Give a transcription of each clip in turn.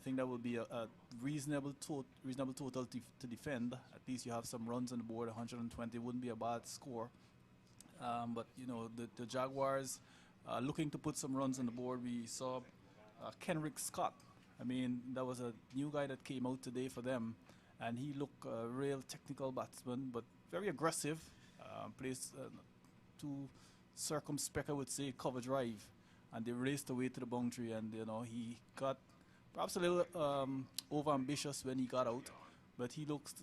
think that would be a reasonable total to defend. At least you have some runs on the board. 120 wouldn't be a bad score. But you know the Jaguars looking to put some runs on the board. We saw Kenrick Scott. I mean, that was a new guy that came out today for them, and he looked a real technical batsman, but very aggressive. Plays too circumspect, I would say, cover drive, and they raced away to the boundary, and you know he got perhaps a little over ambitious when he got out, but he looks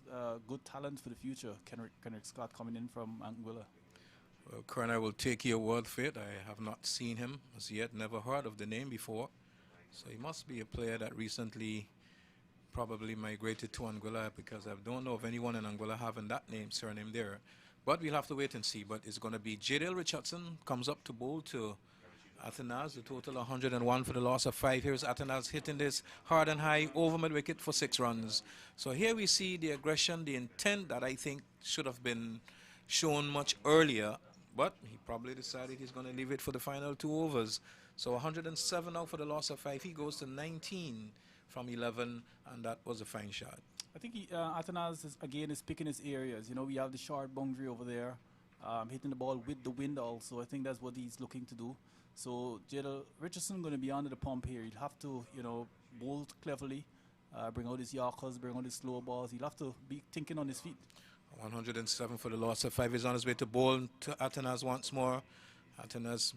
good talent for the future. Kenrick Scott coming in from Anguilla. Well, Colonel, I will take your word for it. I have not seen him as yet, never heard of the name before. So he must be a player that recently probably migrated to Anguilla, because I don't know of anyone in Anguilla having that surname there. But we'll have to wait and see. But it's going to be Jadale Richardson comes up to bowl to Athanase, the total 101 for the loss of 5. Here's Athanase hitting this hard and high over mid-wicket for 6 runs. So here we see the aggression, the intent that I think should have been shown much earlier. But he probably decided he's going to leave it for the final 2 overs. So 107 now for the loss of 5. He goes to 19 from 11, and that was a fine shot. I think Athanase is picking his areas. You know, we have the short boundary over there, hitting the ball with the wind also. I think that's what he's looking to do. So Jadale Richardson going to be under the pump here. He'll have to, you know, bowl cleverly, bring out his Yorkers, bring out his slow balls. He'll have to be thinking on his feet. 107 for the loss of 5. He's on his way to bowl to Athanase once more. Athanase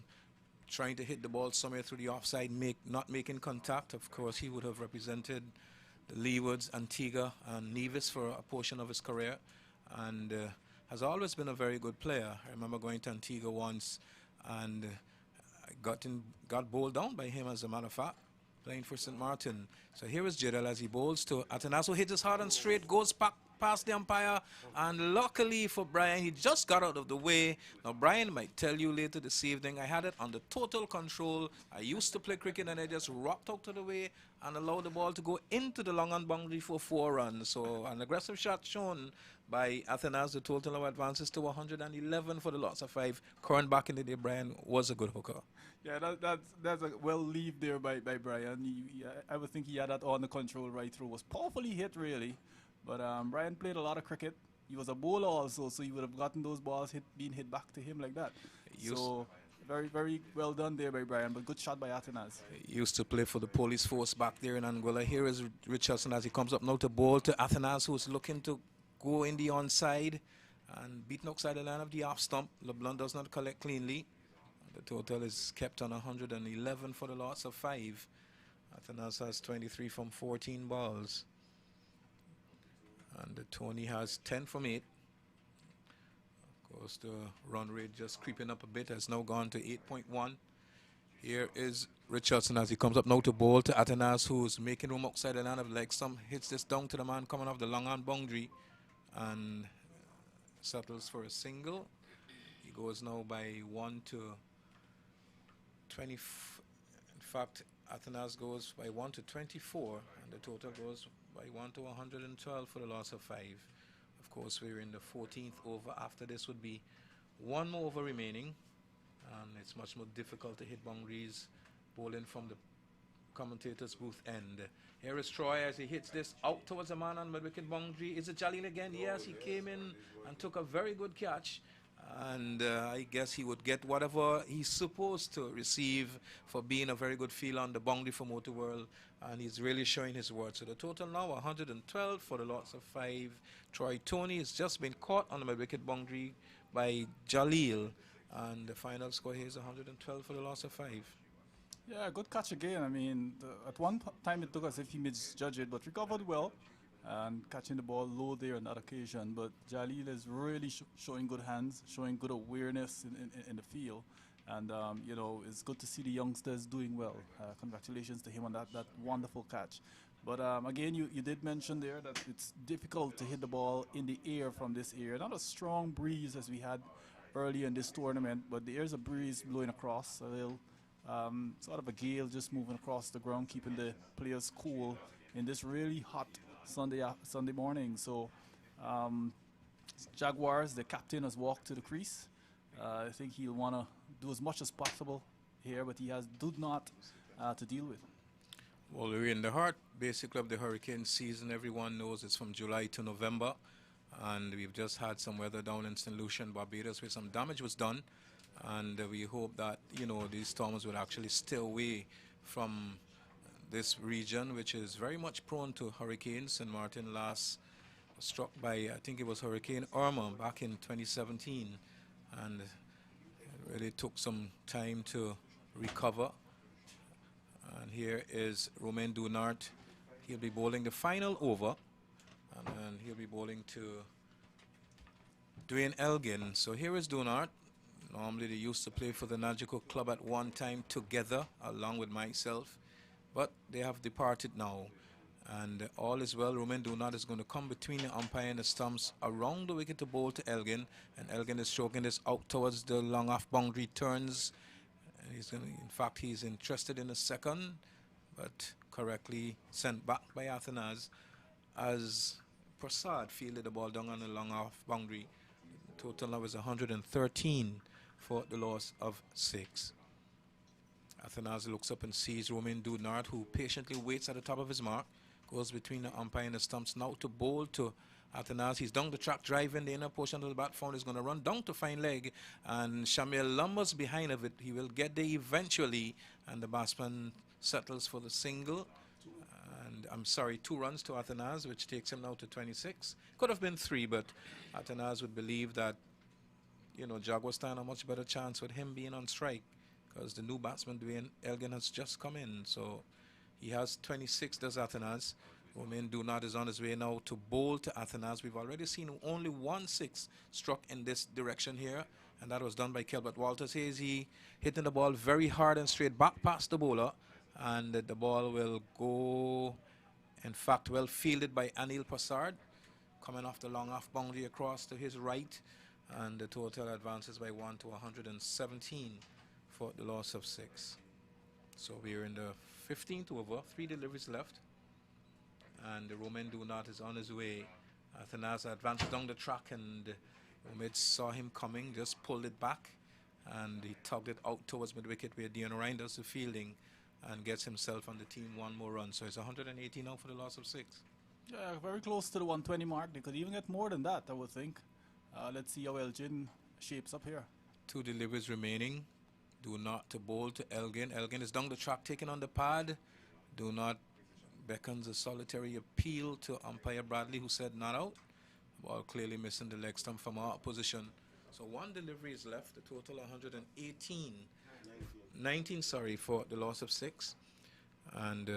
trying to hit the ball somewhere through the offside, not making contact. Of course, he would have represented the Leewards, Antigua, and Nevis for a portion of his career, and has always been a very good player. I remember going to Antigua once, and got bowled down by him, as a matter of fact, playing for St. Martin. So here is Jadale as he bowls to Athanase, who hits his hard and straight, goes back past the umpire, and luckily for Brian, he just got out of the way. Now Brian might tell you later this evening, I had it under total control. I used to play cricket, and I just rocked out of the way and allowed the ball to go into the long on boundary for 4 runs. So an aggressive shot shown by Athanase. The total now advances to 111 for the loss of 5. Current back in the day, Brian was a good hooker. Yeah, that's a well leave there by Brian. I would think he had that on the control right through. Was powerfully hit, really. But Brian played a lot of cricket. He was a bowler also, so he would have gotten those balls being hit back to him like that. So very, very well done there by Brian, but good shot by Athanase. He used to play for the police force back there in Anguilla. Here is Richardson as he comes up now to bowl to Athanase, who's looking to go in the onside and beaten outside the line of the off stump. LeBlanc does not collect cleanly. The total is kept on 111 for the loss of 5. Athanase has 23 from 14 balls. And Tony has 10 from 8. Of course, the run rate just creeping up a bit, has now gone to 8.1. Here is Richardson as he comes up now to bowl to Athanase, who's making room outside the line of leg stump. Hits this down to the man coming off the long on boundary and settles for a single. He goes now by 1 to 20. In fact, Athanase goes by 1 to 24, and the total goes by 1 to 112 for the loss of 5. Of course, we're in the 14th over. After this would be 1 more over remaining, and it's much more difficult to hit boundaries bowling from the commentator's booth end. Here is Troy as he hits this out towards the man on mid-wicket boundary. Is it Jalil again? Yes, he came in and took a very good catch. And I guess he would get whatever he's supposed to receive for being a very good fielder on the boundary for Motor World, and he's really showing his worth. So the total now 112 for the loss of 5. Troy Tony has just been caught on the mid-wicket boundary by Jalil, and the final score here is 112 for the loss of 5. Yeah, good catch again. I mean, at one time it took as if he misjudged it, but recovered well. And catching the ball low there on that occasion. But Jalil is really showing good hands, showing good awareness in the field. And, you know, it's good to see the youngsters doing well. Congratulations to him on that wonderful catch. But, again, you did mention there that it's difficult to hit the ball in the air from this area. Not a strong breeze as we had earlier in this tournament, but there's a breeze blowing across, a little sort of a gale just moving across the ground, keeping the players cool in this really hot Sunday morning. So Jaguars, the captain has walked to the crease. I think he'll want to do as much as possible here, but he has not to deal with. Well, we're in the heart, basically, of the hurricane season. Everyone knows it's from July to November. And we've just had some weather down in St. Lucia and Barbados where some damage was done. And we hope that, these storms will actually stay away from this region, which is very much prone to hurricanes. St. Martin last struck by, I think it was Hurricane Irma back in 2017. And it really took some time to recover. And here is Romain Dunart. He'll be bowling the final over. And then he'll be bowling to Dwayne Elgin. So here is Dunart. Normally they used to play for the Magical Club at one time together, along with myself. But they have departed now. And all is well. Romain Dunart is going to come between the umpire and the stumps around the wicket to bowl to Elgin. And Elgin is stroking this out towards the long off boundary turns. And he's going to, in fact, he's interested in a second, but correctly sent back by Athanas as Prasad fielded the ball down on the long off boundary. The total now is 113 for the loss of 6. Athanas looks up and sees Romain Dunart, who patiently waits at the top of his mark, goes between the umpire and the stumps now to bowl to Athanas. He's down the track, driving the inner portion of the bat found. Is going to run down to fine leg, and Shamil lumbers behind of it. He will get there eventually, and the batsman settles for the single. And I'm sorry, 2 runs to Athanas, which takes him now to 26. Could have been 3, but Athanas would believe that, Jaguars stand a much better chance with him being on strike, because the new batsman, Dwayne Elgin, has just come in. So he has 26, does Athanas. Romain Dunart is on his way now to bowl to Athanas. We've already seen only 1 6 struck in this direction here, and that was done by Kelbert Walters. Here's he hitting the ball very hard and straight back past the bowler, and the ball will go, in fact, well fielded by Anil Prasad, coming off the long off boundary across to his right, and the total advances by 1 to 117 for the loss of 6. So we're in the 15th over, 3 deliveries left. And Romain Dunart is on his way. Athanas advances down the track, and Omid saw him coming, just pulled it back, and he tugged it out towards mid-wicket where Dion Ryan does the fielding and gets himself on the team 1 more run. So it's 180 now for the loss of 6. Yeah, very close to the 120 mark. They could even get more than that, I would think. Let's see how Elgin shapes up here. 2 deliveries remaining. Dunart to bowl to Elgin. Elgin is down the track, taking on the pad. Dunart beckons a solitary appeal to umpire Bradley, who said not out. Ball clearly missing the leg stump from our position. So 1 delivery is left, the total 118. 19, sorry, for the loss of 6. And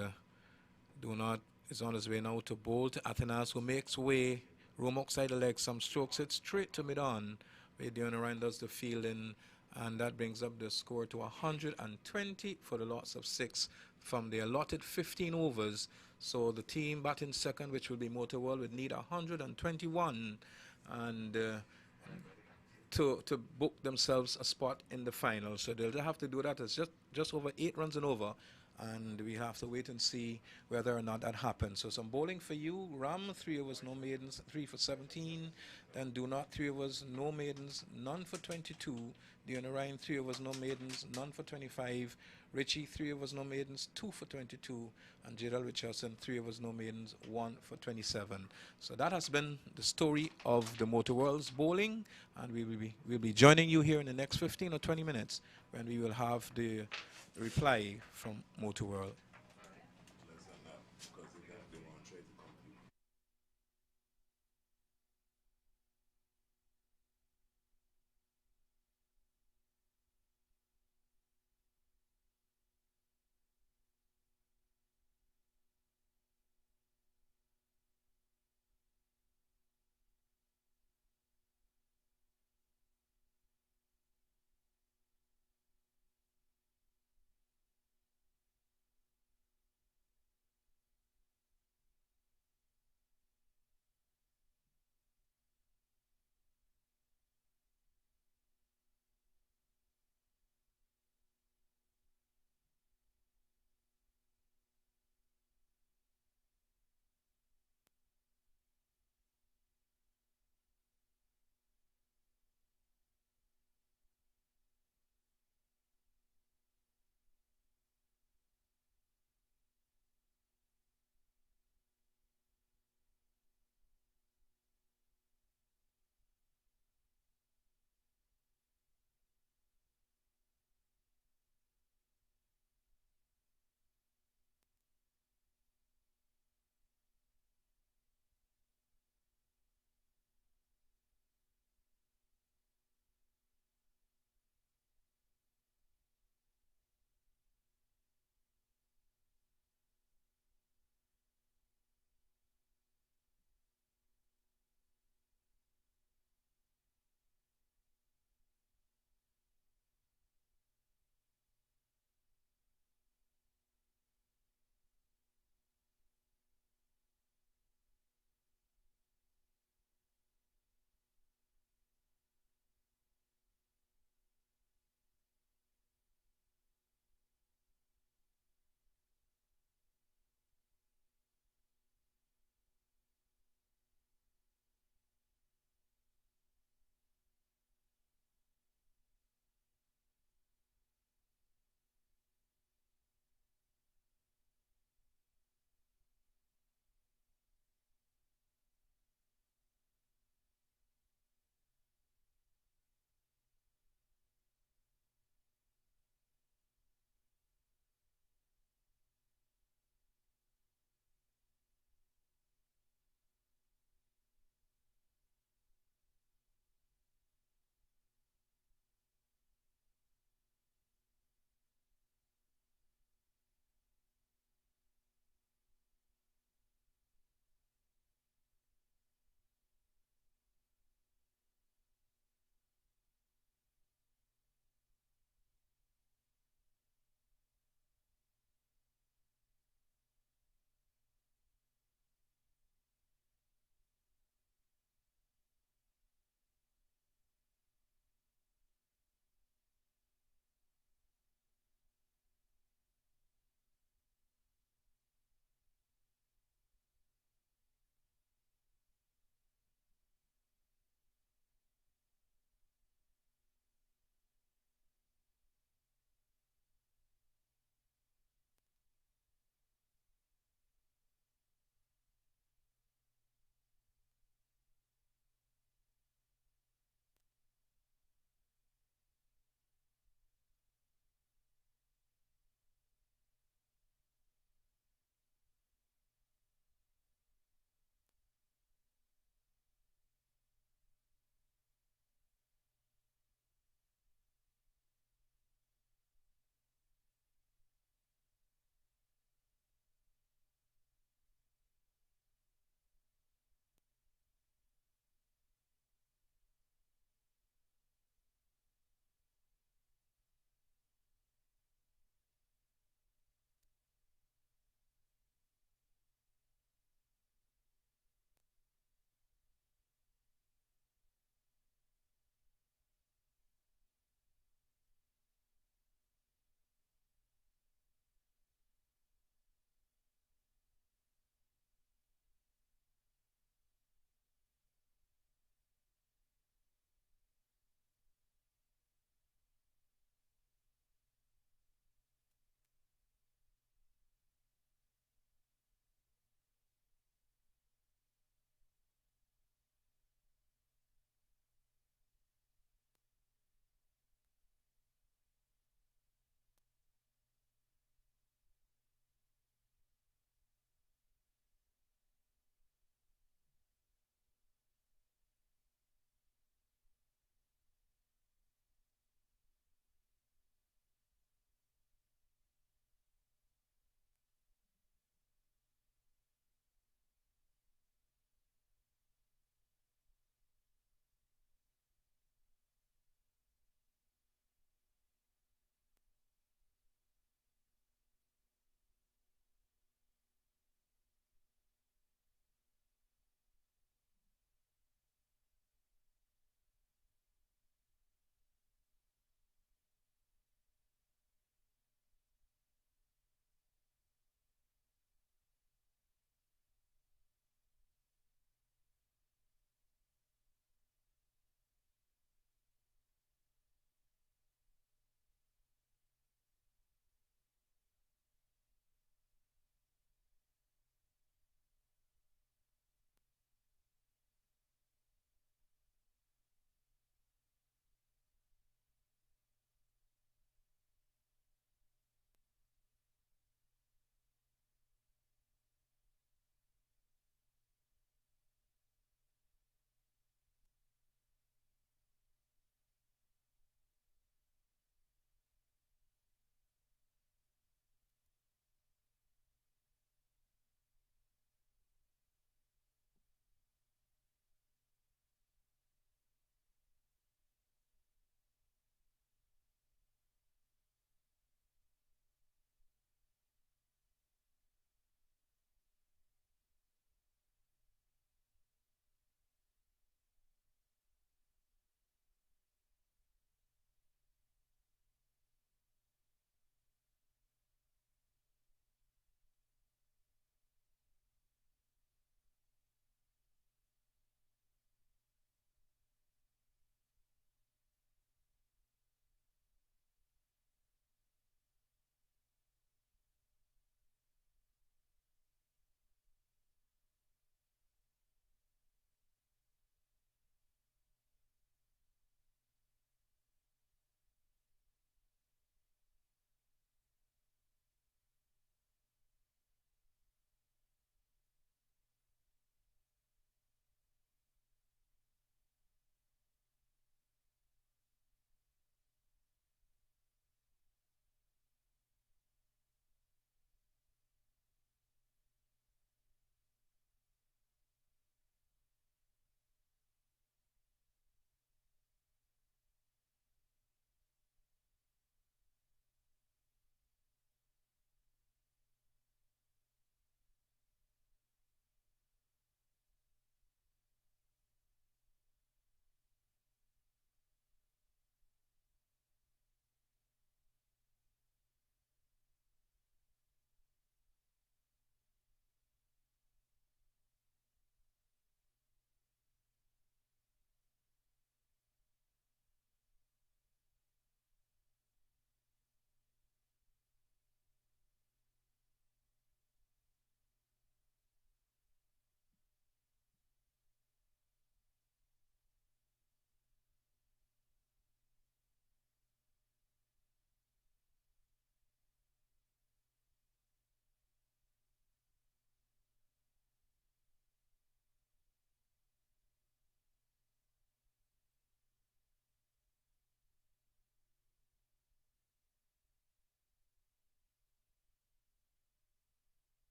Dunart is on his way now to bowl to Athanas, who makes way, roam outside the leg, some strokes it straight to mid-on, where Dion Ryan does the fielding, and that brings up the score to 120 for the loss of 6 from the allotted 15 overs. So the team batting second, which will be Motor World, would need 121 and to book themselves a spot in the final. So they'll have to do that. It's just over 8 runs and over, and we have to wait and see whether or not that happens. So some bowling for you. Ram, 3 overs, no maidens, 3 for 17. Then Dunart, 3 overs, no maidens, none for 22. Dion Ryan, 3 overs, no maidens, none for 25. Richie, 3 overs, no maidens, 2 for 22. And Gerald Richardson, 3 overs, no maidens, 1 for 27. So that has been the story of the Motor World's bowling, and we'll be joining you here in the next 15 or 20 minutes when we will have the reply from Motor World.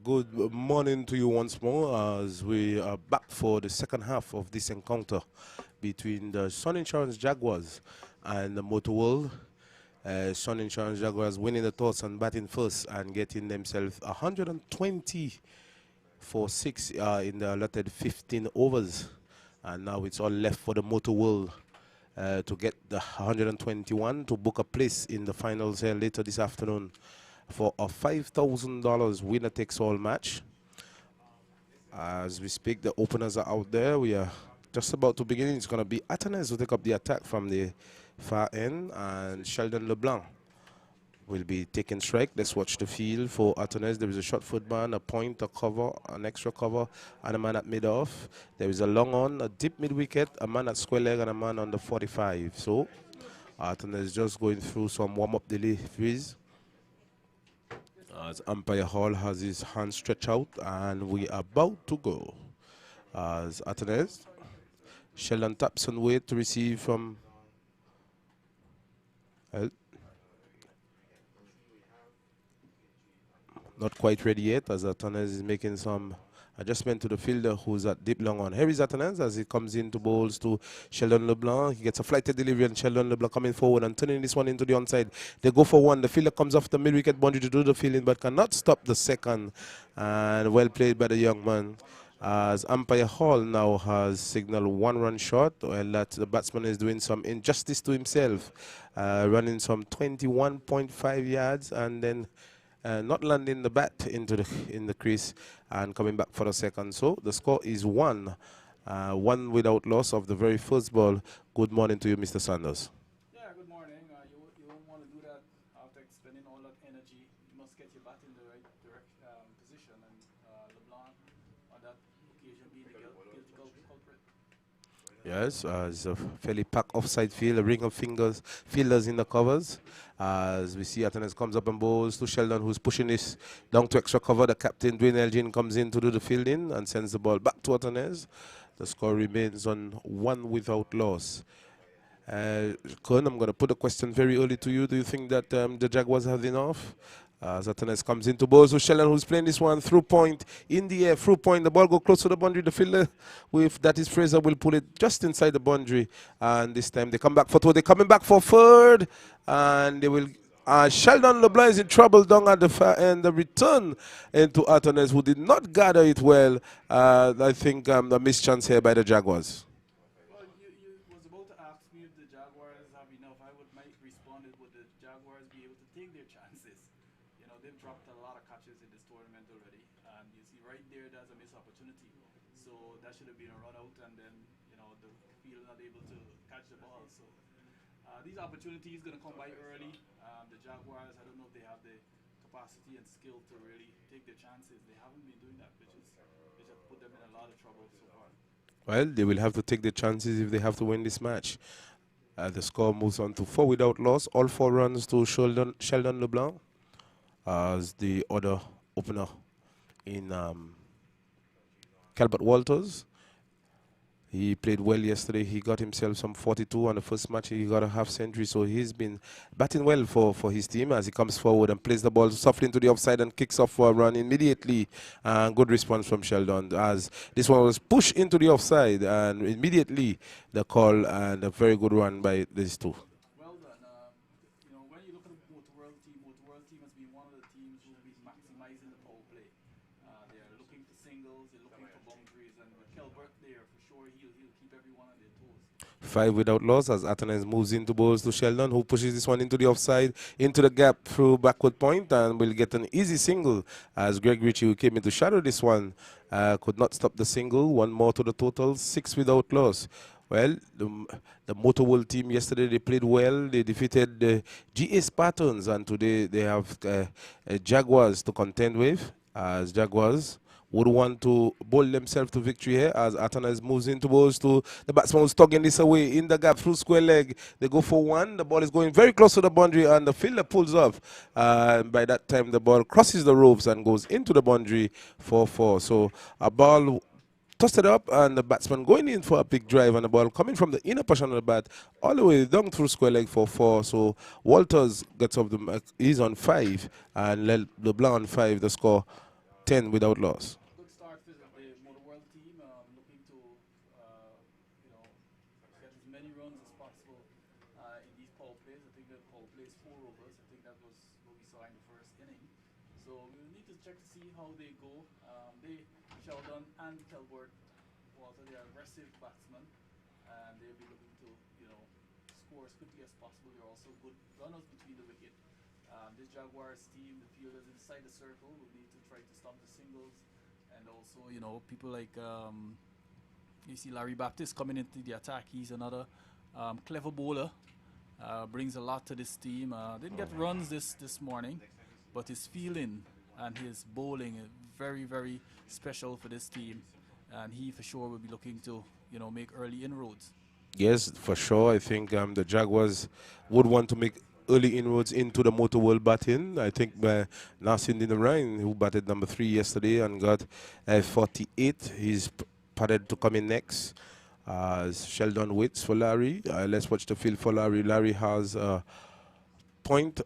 good morning to you once more as we are back for the second half of this encounter between the Sun Insurance Jaguars and the Motor World. Sun Insurance Jaguars winning the toss and batting first and getting themselves 120 for 6 in the allotted 15 overs. And now it's all left for the Motor World to get the 121 to book a place in the finals here later this afternoon for a $5,000 winner-takes-all match. As we speak, the openers are out there. We are just about to begin. It's going to be Atenes who take up the attack from the far end, and Sheldon LeBlanc will be taking strike. Let's watch the field for Atenes. There is a short foot man, a point, a cover, an extra cover, and a man at mid-off. There is a long on, a deep mid-wicket, a man at square leg, and a man on the 45. So Atenes just going through some warm-up deliveries. As umpire Hall has his hand stretched out, and we are about to go. As Atenes, Sheldon taps and wait to receive from. Well, not quite ready yet, as Atenes is making some adjustment to the fielder who's at deep long on. Here is Atenes as he comes into bowls to Sheldon LeBlanc. He gets a flighted delivery, and Sheldon LeBlanc coming forward and turning this one into the onside. They go for one. The fielder comes off the mid-wicket boundary to do the fielding, but cannot stop the second. And well played by the young man. As umpire Hall now has signaled 1-run shot, while that the batsman is doing some injustice to himself, running some 21.5 yards and then not landing the bat in the crease and coming back for the second. So the score is 1 without loss of the very first ball. Good morning to you, Mr. Sanders. Yeah, good morning. You don't want to do that after expending all that energy. You must get your bat in the right position, and LeBlanc on that occasion being the guilty culprit. Yes, it's a fairly packed offside field, a ring of fielders in the covers. As we see Atenes comes up and bowls to Sheldon, who's pushing this down to extra cover. The captain, Dwayne Elgin, comes in to do the fielding and sends the ball back to Atenes. The score remains on 1 without loss. Kun, I'm going to put a question very early to you. Do you think that the Jaguars have enough? As Atenes comes into bowls to Sheldon, who's playing this one through point, in the air, through point. The ball go close to the boundary. The fielder, with that is Fraser, will pull it just inside the boundary. And this time they come back for two. They're coming back for third. And they will. Sheldon LeBlanc is in trouble down at the far end. The return into Atenes, who did not gather it well. I think a missed chance here by the Jaguars. Well, you was about to ask me if the Jaguars have enough. Might responded, would the Jaguars be able to take their chances? You know, they've dropped a lot of catches in this tournament already, and you see right there's a missed opportunity. So that should have been a run out, and then the field not able to catch the ball. So these opportunities going to come by early. The Jaguars, I don't know if they have the capacity and skill to really take their chances. They haven't been doing that, which has put them in a lot of trouble so far. Well, they will have to take their chances if they have to win this match. The score moves on to 4 without loss. All 4 runs to Sheldon LeBlanc as the other opener in Calvert Walters. He played well yesterday. He got himself some 42 on the first match. He got a half century, so he's been batting well for his team as he comes forward and plays the ball softly into the offside and kicks off for a run immediately. Good response from Sheldon as this one was pushed into the offside, and immediately the call and a very good run by these two. Well done. When you look at the Motor World team has been one of the teams who have been maximizing the power play. They are looking for singles, they're looking for boundaries, and with Kelbert there, for sure he'll keep everyone on their toes. 5 without loss as Atenes moves into bowls to Sheldon, who pushes this one into the offside, into the gap through backward point, and will get an easy single as Greg Ritchie, who came in to shadow this one, could not stop the single. 1 more to the total, 6 without loss. Well, the Motor World team yesterday, they played well. They defeated the GA Spartans, and today they have Jaguars to contend with, as Jaguars would want to bowl themselves to victory here as Atenes moves into bowls to the batsman who's tugging this away in the gap through square leg. They go for one. The ball is going very close to the boundary, and the fielder pulls off. By that time, the ball crosses the ropes and goes into the boundary for 4. So a ball tossed it up, and the batsman going in for a big drive, and the ball coming from the inner portion of the bat all the way down through square leg for 4. So Walters gets off the mark. He's on 5, and LeBlanc on 5. The score 10 without loss. Good start for the Motor World team, looking to you know get as many runs as possible in these power plays. I think the power plays 4 overs. I think that was what we saw in the first inning. So we will need to check to see how they go. Sheldon and Kelbert, Walter, they are aggressive batsmen, and they'll be looking to score as quickly as possible. They're also good runners between the wicket. This Jaguars team, the fielders inside the circle, will need to try to stop the singles, and also people like you see Larry Baptiste coming into the attack. He's another clever bowler. Brings a lot to this team. Didn't get runs this morning, but his fielding and his bowling is very, very special for this team, and he for sure will be looking to make early inroads. Yes, for sure. I think the Jaguars would want to make early inroads into the Motor World batting. I think Nassim Dinarain, who batted number 3 yesterday and got 48, he's padded to come in next. Sheldon waits for Larry. Let's watch the field for Larry. Larry has a point,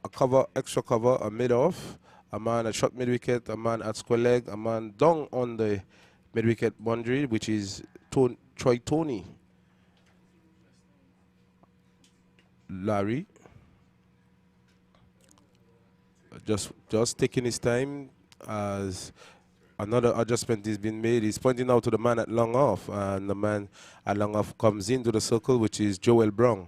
a cover, extra cover, a mid-off, a man at short mid-wicket, a man at square leg, a man down on the mid-wicket boundary, which is Troy Tony. Larry just taking his time as another adjustment is being made. He's pointing out to the man at long off, and the man at long off comes into the circle, which is Joel Brown.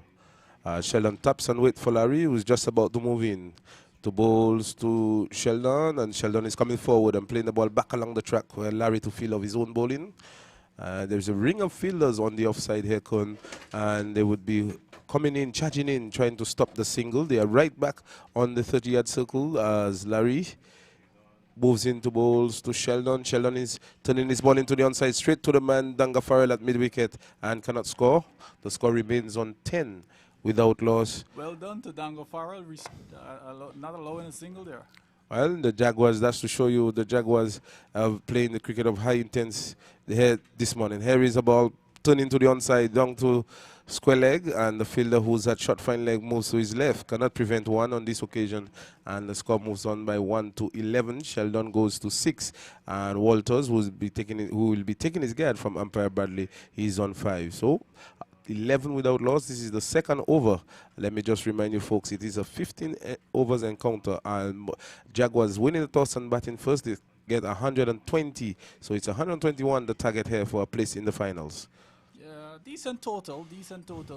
Sheldon taps and waits for Larry, who's just about to move in. To bowls to Sheldon, and Sheldon is coming forward and playing the ball back along the track where Larry to feel of his own bowling. There's a ring of fielders on the offside here, Kun, and they would be coming in, charging in, trying to stop the single. They are right back on the 30-yard circle as Larry moves into bowls to Sheldon. Sheldon is turning his ball into the onside, straight to the man, Danga Farrell at mid-wicket, and cannot score. The score remains on 10 without loss. Well done to Danga Farrell, not allowing a single there. Well, the Jaguars, that's to show you the Jaguars playing the cricket of high intense here this morning. Here is a ball turning to the onside, down to square leg, and the fielder who's at short fine leg moves to his left. Cannot prevent one on this occasion, and the score moves on by 1 to 11. Sheldon goes to 6, and Walters, who will be taking his guard from umpire Bradley, he's on 5. So 11 without loss. This is the second over. Let me just remind you folks, it is a 15 overs encounter, and Jaguars winning the toss and batting first. They get 120, so it's 121 the target here for a place in the finals. Yeah, decent total,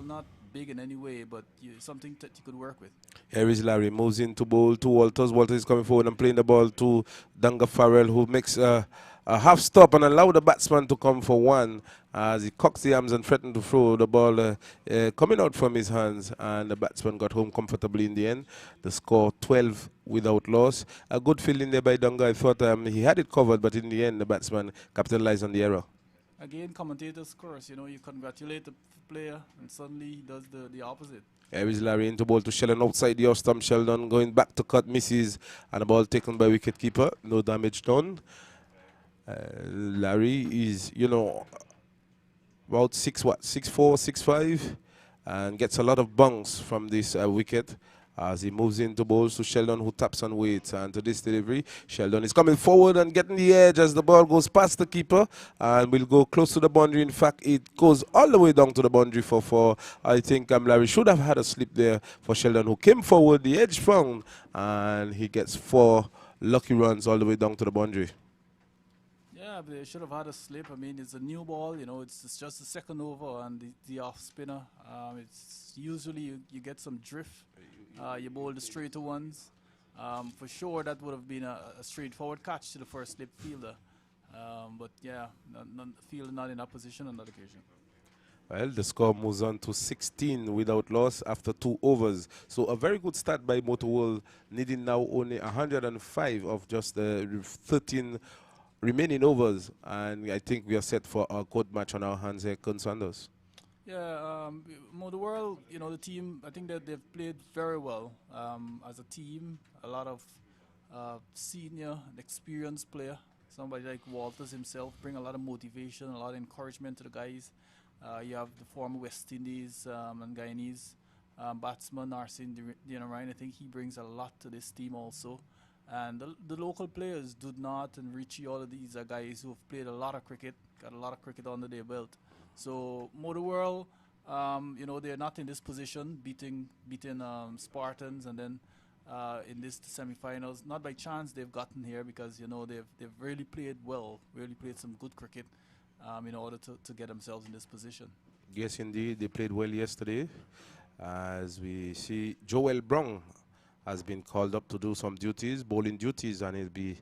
not big in any way, but something that you could work with. Here is Larry, moves into bowl to Walters. Walters is coming forward and playing the ball to Danga Farrell, who makes a half stop and allow the batsman to come for one as he cocks the arms and threatened to throw the ball coming out from his hands, and the batsman got home comfortably in the end. The score 12 without loss. A good fielding there by Danga. I thought he had it covered, but in the end the batsman capitalized on the error. Again, commentators curse, you congratulate the player and suddenly he does the opposite. Here is Larry into ball to Sheldon outside the off stump. Sheldon going back to cut, misses, and the ball taken by wicketkeeper. No damage done. Larry is, about 6'4", 6'5", and gets a lot of bunks from this wicket as he moves into bowls to Sheldon, who taps and waits. And to this delivery, Sheldon is coming forward and getting the edge as the ball goes past the keeper and will go close to the boundary. In fact, it goes all the way down to the boundary for 4. I think Larry should have had a slip there for Sheldon, who came forward, the edge found, and he gets 4 lucky runs all the way down to the boundary. Yeah, but they should have had a slip. I mean, it's a new ball, it's just the second over, and the off spinner. It's usually you get some drift. You bowl the straighter ones. For sure, that would have been a straightforward catch to the first slip fielder. But yeah, fielder not in that position on that occasion. Well, the score moves on to 16 without loss after 2 overs. So a very good start by Motor World, needing now only 105 of just the 13 remaining overs, and I think we are set for a good match on our hands here, Kun Sanders. Yeah, Motor World, the team, I think that they've played very well as a team. A lot of senior, experienced player. Somebody like Walters himself bring a lot of motivation, a lot of encouragement to the guys. You have the former West Indies and Guyanese batsman, Narsin Dinarain. I think he brings a lot to this team also. And the local players, Dudnot and Richie, all of these are guys who have played a lot of cricket, got a lot of cricket under their belt. So Motherwell, they're not in this position, beating Spartans, and then in this semi-finals, not by chance they've gotten here, because they've really played well, really played some good cricket in order to get themselves in this position. Yes, indeed, they played well yesterday. As we see, Joel Brown has been called up to do some duties, bowling duties, and he'll be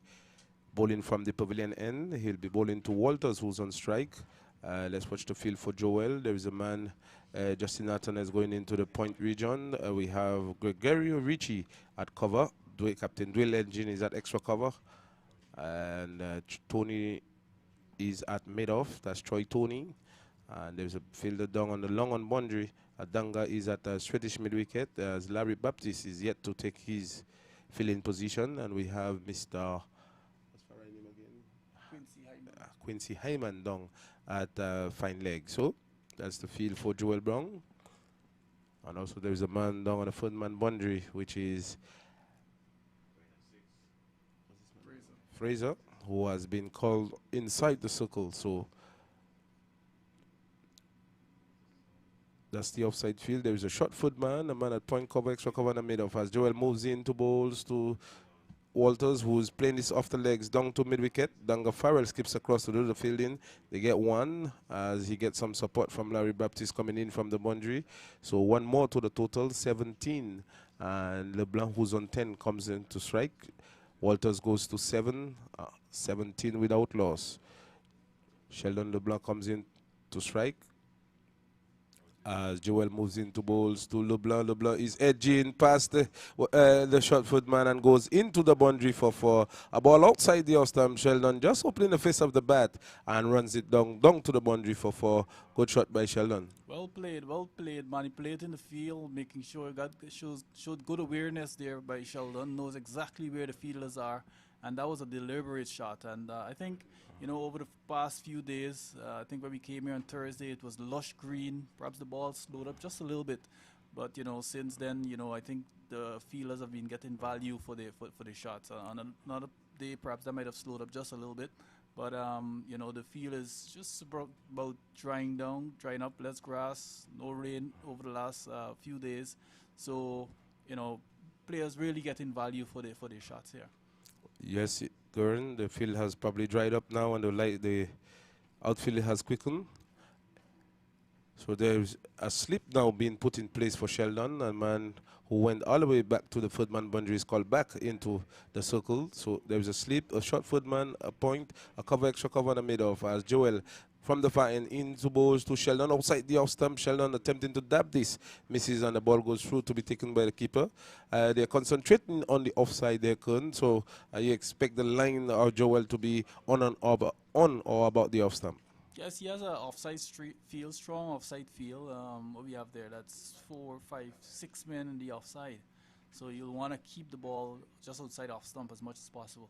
bowling from the pavilion end. He'll be bowling to Walters, who's on strike. Let's watch the field for Joel. There is a man, Justin Nathan, is going into the point region. We have Gregorio Ricci at cover. Captain Dwayne Engine is at extra cover. And Tony is at mid-off. That's Troy Tony. And there's a fielder down on the long on boundary. Adanga is at Swedish mid-wicket, as Larry Baptist is yet to take his fill-in position. And we have Mr. What's my name again? Quincy Hyman down at fine leg. So that's the field for Joel Brown. And also there is a man down on the third man boundary, which is Fraser, who has been called inside the circle. So that's the offside field. There is a short foot man, a man at point cover, extra cover in the middle. As Joel moves into bowls to Walters, who's playing this off the legs down to mid wicket. Danga Farrell skips across to do the fielding. They get one as he gets some support from Larry Baptist coming in from the boundary. So one more to the total, 17. And LeBlanc, who's on 10, comes in to strike. Walters goes to 7, 17 without loss. Sheldon LeBlanc comes in to strike. As Joel moves into bowls to LeBlanc. LeBlanc is edging past the short foot man and goes into the boundary for 4. A ball outside the off stump. Sheldon just opening the face of the bat and runs it down to the boundary for 4. Good shot by Sheldon. Well played, manipulating the field, making sure showed good awareness there by Sheldon, knows exactly where the fielders are, and that was a deliberate shot. And I think, over the past few days, I think when we came here on Thursday, it was lush green. Perhaps the ball slowed up just a little bit, but since then, I think the fielders have been getting value for the shots. On another day, perhaps that might have slowed up just a little bit, but the field is just about drying up, less grass, no rain over the last few days, so players really getting value for their shots here. Yes, Gurn, the field has probably dried up now, and the outfield has quickened. So there's a slip now being put in place for Sheldon. A man who went all the way back to the third man boundary is called back into the circle. So there's a slip, a short foot man, a point, a cover, extra cover in the middle as Joel from the far end into balls to Sheldon outside the off stump. Sheldon attempting to dab this, misses, and the ball goes through to be taken by the keeper. They're concentrating on the offside there, Kern. So you expect the line of Joel to be on or about the off stump. Yes, he has an offside field, strong offside field. What we have there, that's 4, 5, 6 men in the offside. So you'll want to keep the ball just outside off stump as much as possible.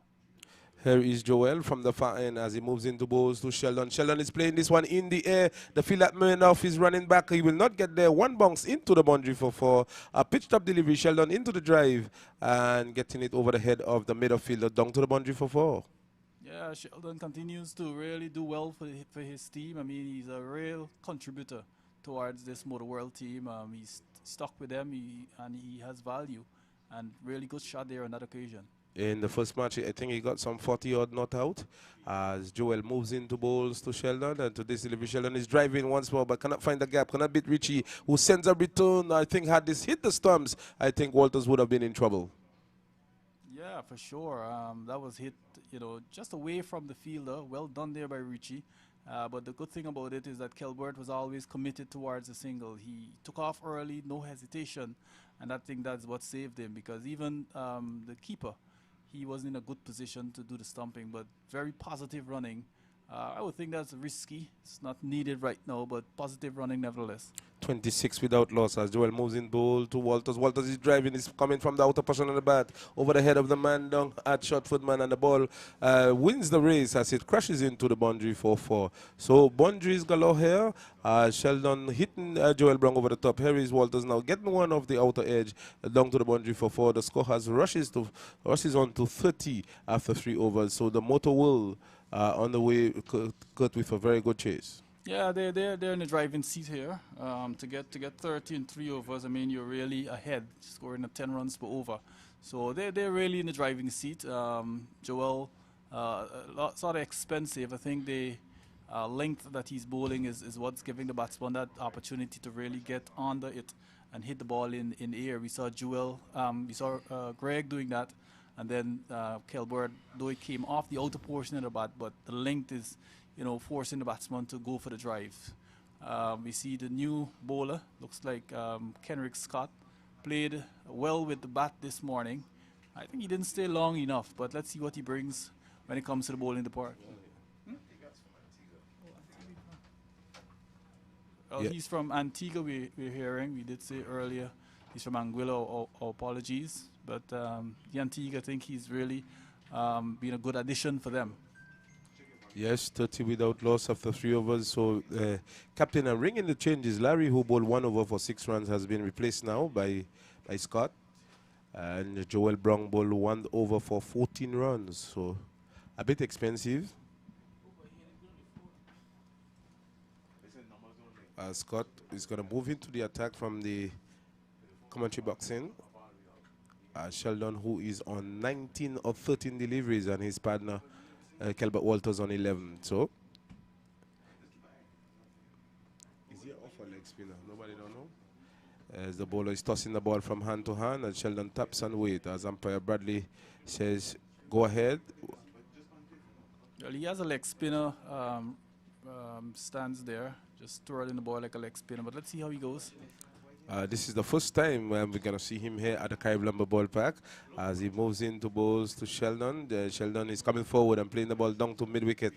Here is Joel from the far end as he moves into balls to Sheldon. Sheldon is playing this one in the air. The field at Murnoff is running back. He will not get there. One bounce into the boundary for 4. A pitched up delivery. Sheldon into the drive and getting it over the head of the middle fielder down to the boundary for 4. Yeah, Sheldon continues to really do well for his team. I mean, he's a real contributor towards this Motor World team. He's stuck with them, and he has value. And really good shot there on that occasion. In the first match, I think he got some 40-odd not out as Joel moves into bowls to Sheldon. And to this delivery, Sheldon is driving once more but cannot find the gap, cannot beat Richie, who sends a return. I think had this hit the stumps, I think Walters would have been in trouble. Yeah, for sure. That was hit, just away from the fielder. Well done there by Richie. But the good thing about it is that Kelbert was always committed towards the single. He took off early, no hesitation. And I think that's what saved him, because even the keeper, he wasn't in a good position to do the stumping, but very positive running I would think that's risky. It's not needed right now, but positive running nevertheless. 26 without loss as Joel moves in bowl to Walters. Walters is driving, is coming from the outer portion of the bat over the head of the man down at short foot man, and the ball wins the race as it crashes into the boundary for 4. So boundaries galore here. Sheldon hitting Joel Brown over the top. Here is Walters now getting one off the outer edge down to the boundary for 4. The score has rushes on to 30 after 3 overs. So the motor will on the way cut with a very good chase. Yeah, they're in the driving seat here. To get 30 in 3 overs, I mean, you're really ahead, scoring a 10 runs per over. So they're really in the driving seat. Joel, sort of expensive. I think the length that he's bowling is what's giving the batsman that opportunity to really get under it and hit the ball in the air. We saw Joel, we saw Greg doing that, and then Kelbert, though it came off the outer portion of the bat, but the length is, forcing the batsman to go for the drive. We see the new bowler, looks like Kenrick Scott, played well with the bat this morning. I think he didn't stay long enough, but let's see what he brings when it comes to the bowling department. Oh, Yeah. He's from Antigua, we're hearing. We did say earlier he's from Anguilla, our apologies. But the Antigua, I think he's really been a good addition for them. Yes, 30 without loss after 3 overs. So, captain, and ringing the changes. Larry, who bowled 1 over for 6 runs, has been replaced now by Scott. And Joel Brown bowled 1 over for 14 runs. So, a bit expensive. Scott is going to move into the attack from the commentary box in. Sheldon, who is on 19 of 13 deliveries, and his partner, Kelbert Walters, on 11. So, is he off or leg spinner? Nobody don't know. As the bowler is tossing the ball from hand to hand, and Sheldon taps and waits as umpire Bradley says, "Go ahead." Well, he has a leg spinner, stands there, just twirling the ball like a leg spinner. But let's see how he goes. This is the first time we're going to see him here at the Carib Lumber Ballpark as he moves into balls to Sheldon. Sheldon is coming forward and playing the ball down to mid-wicket.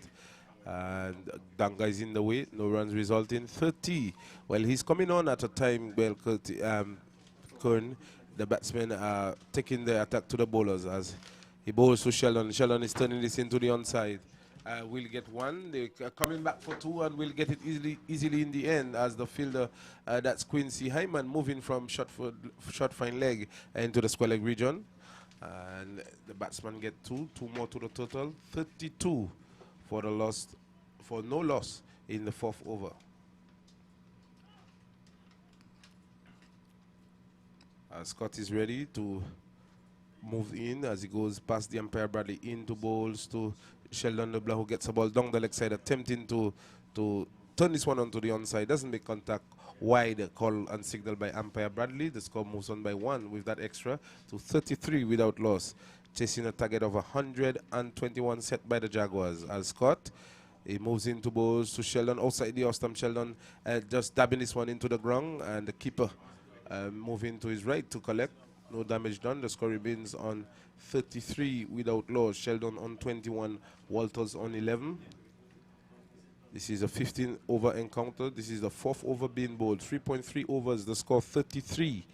And Danga is in the way. No runs resulting. 30. Well, he's coming on at a time, well, Kern, the batsmen are taking the attack to the bowlers as he bowls to Sheldon. Sheldon is turning this into the onside. We'll get 1. They're coming back for 2, and we'll get it easily in the end as the fielder, that's Keacy Hyman, moving from short fine leg into the square leg region. And the batsman get 2 more to the total. 32 for the loss, for no loss in the 4th over. Scott is ready to move in as he goes past the umpire Bradley into bowls to Sheldon LeBlanc, who gets the ball down the leg side, attempting to turn this one onto the onside. Doesn't make contact. Wide call and signal by umpire Bradley. The score moves on by 1 with that extra to 33 without loss. Chasing a target of 121 set by the Jaguars. As Scott, he moves into balls to Sheldon outside the off-stump. Sheldon just dabbing this one into the ground, and the keeper moving to his right to collect. No damage done. The score remains on 33 without loss. Sheldon on 21, Walters on 11. This is a 15 over encounter. This is the 4th over being bowled. 3.3 overs. The score 33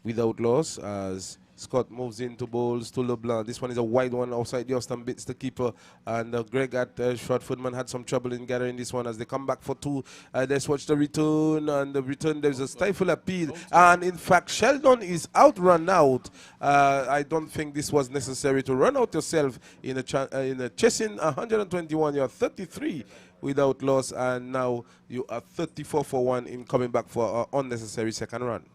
without loss as Scott moves into bowls to LeBlanc. This one is a wide one outside the Austin, bits the keeper. And Greg at short footman had some trouble in gathering this one as they come back for 2. Let's watch the return. And the return, there's a stifle appeal. And in fact, Sheldon is outrun out. I don't think this was necessary to run out yourself in a chasing 121. You're 33 without loss. And now you are 34 for 1 in coming back for an unnecessary second run.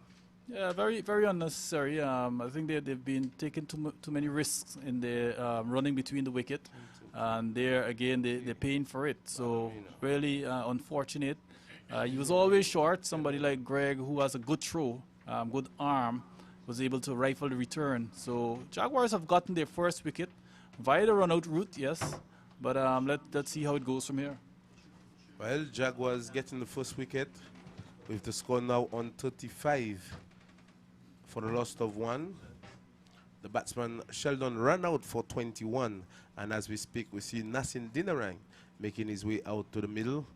Yeah, very, very unnecessary. I think they've been taking too many risks in the running between the wicket, and there again they're paying for it. So really unfortunate. He was always short. Somebody like Greg, who has a good throw, good arm, was able to rifle the return. So Jaguars have gotten their first wicket via the run-out route, yes. But let's see how it goes from here. Well, Jaguars getting the first wicket with the score now on 35. For the loss of 1. The batsman Sheldon ran out for 21, and as we speak, we see Nassim Dinarang making his way out to the middle.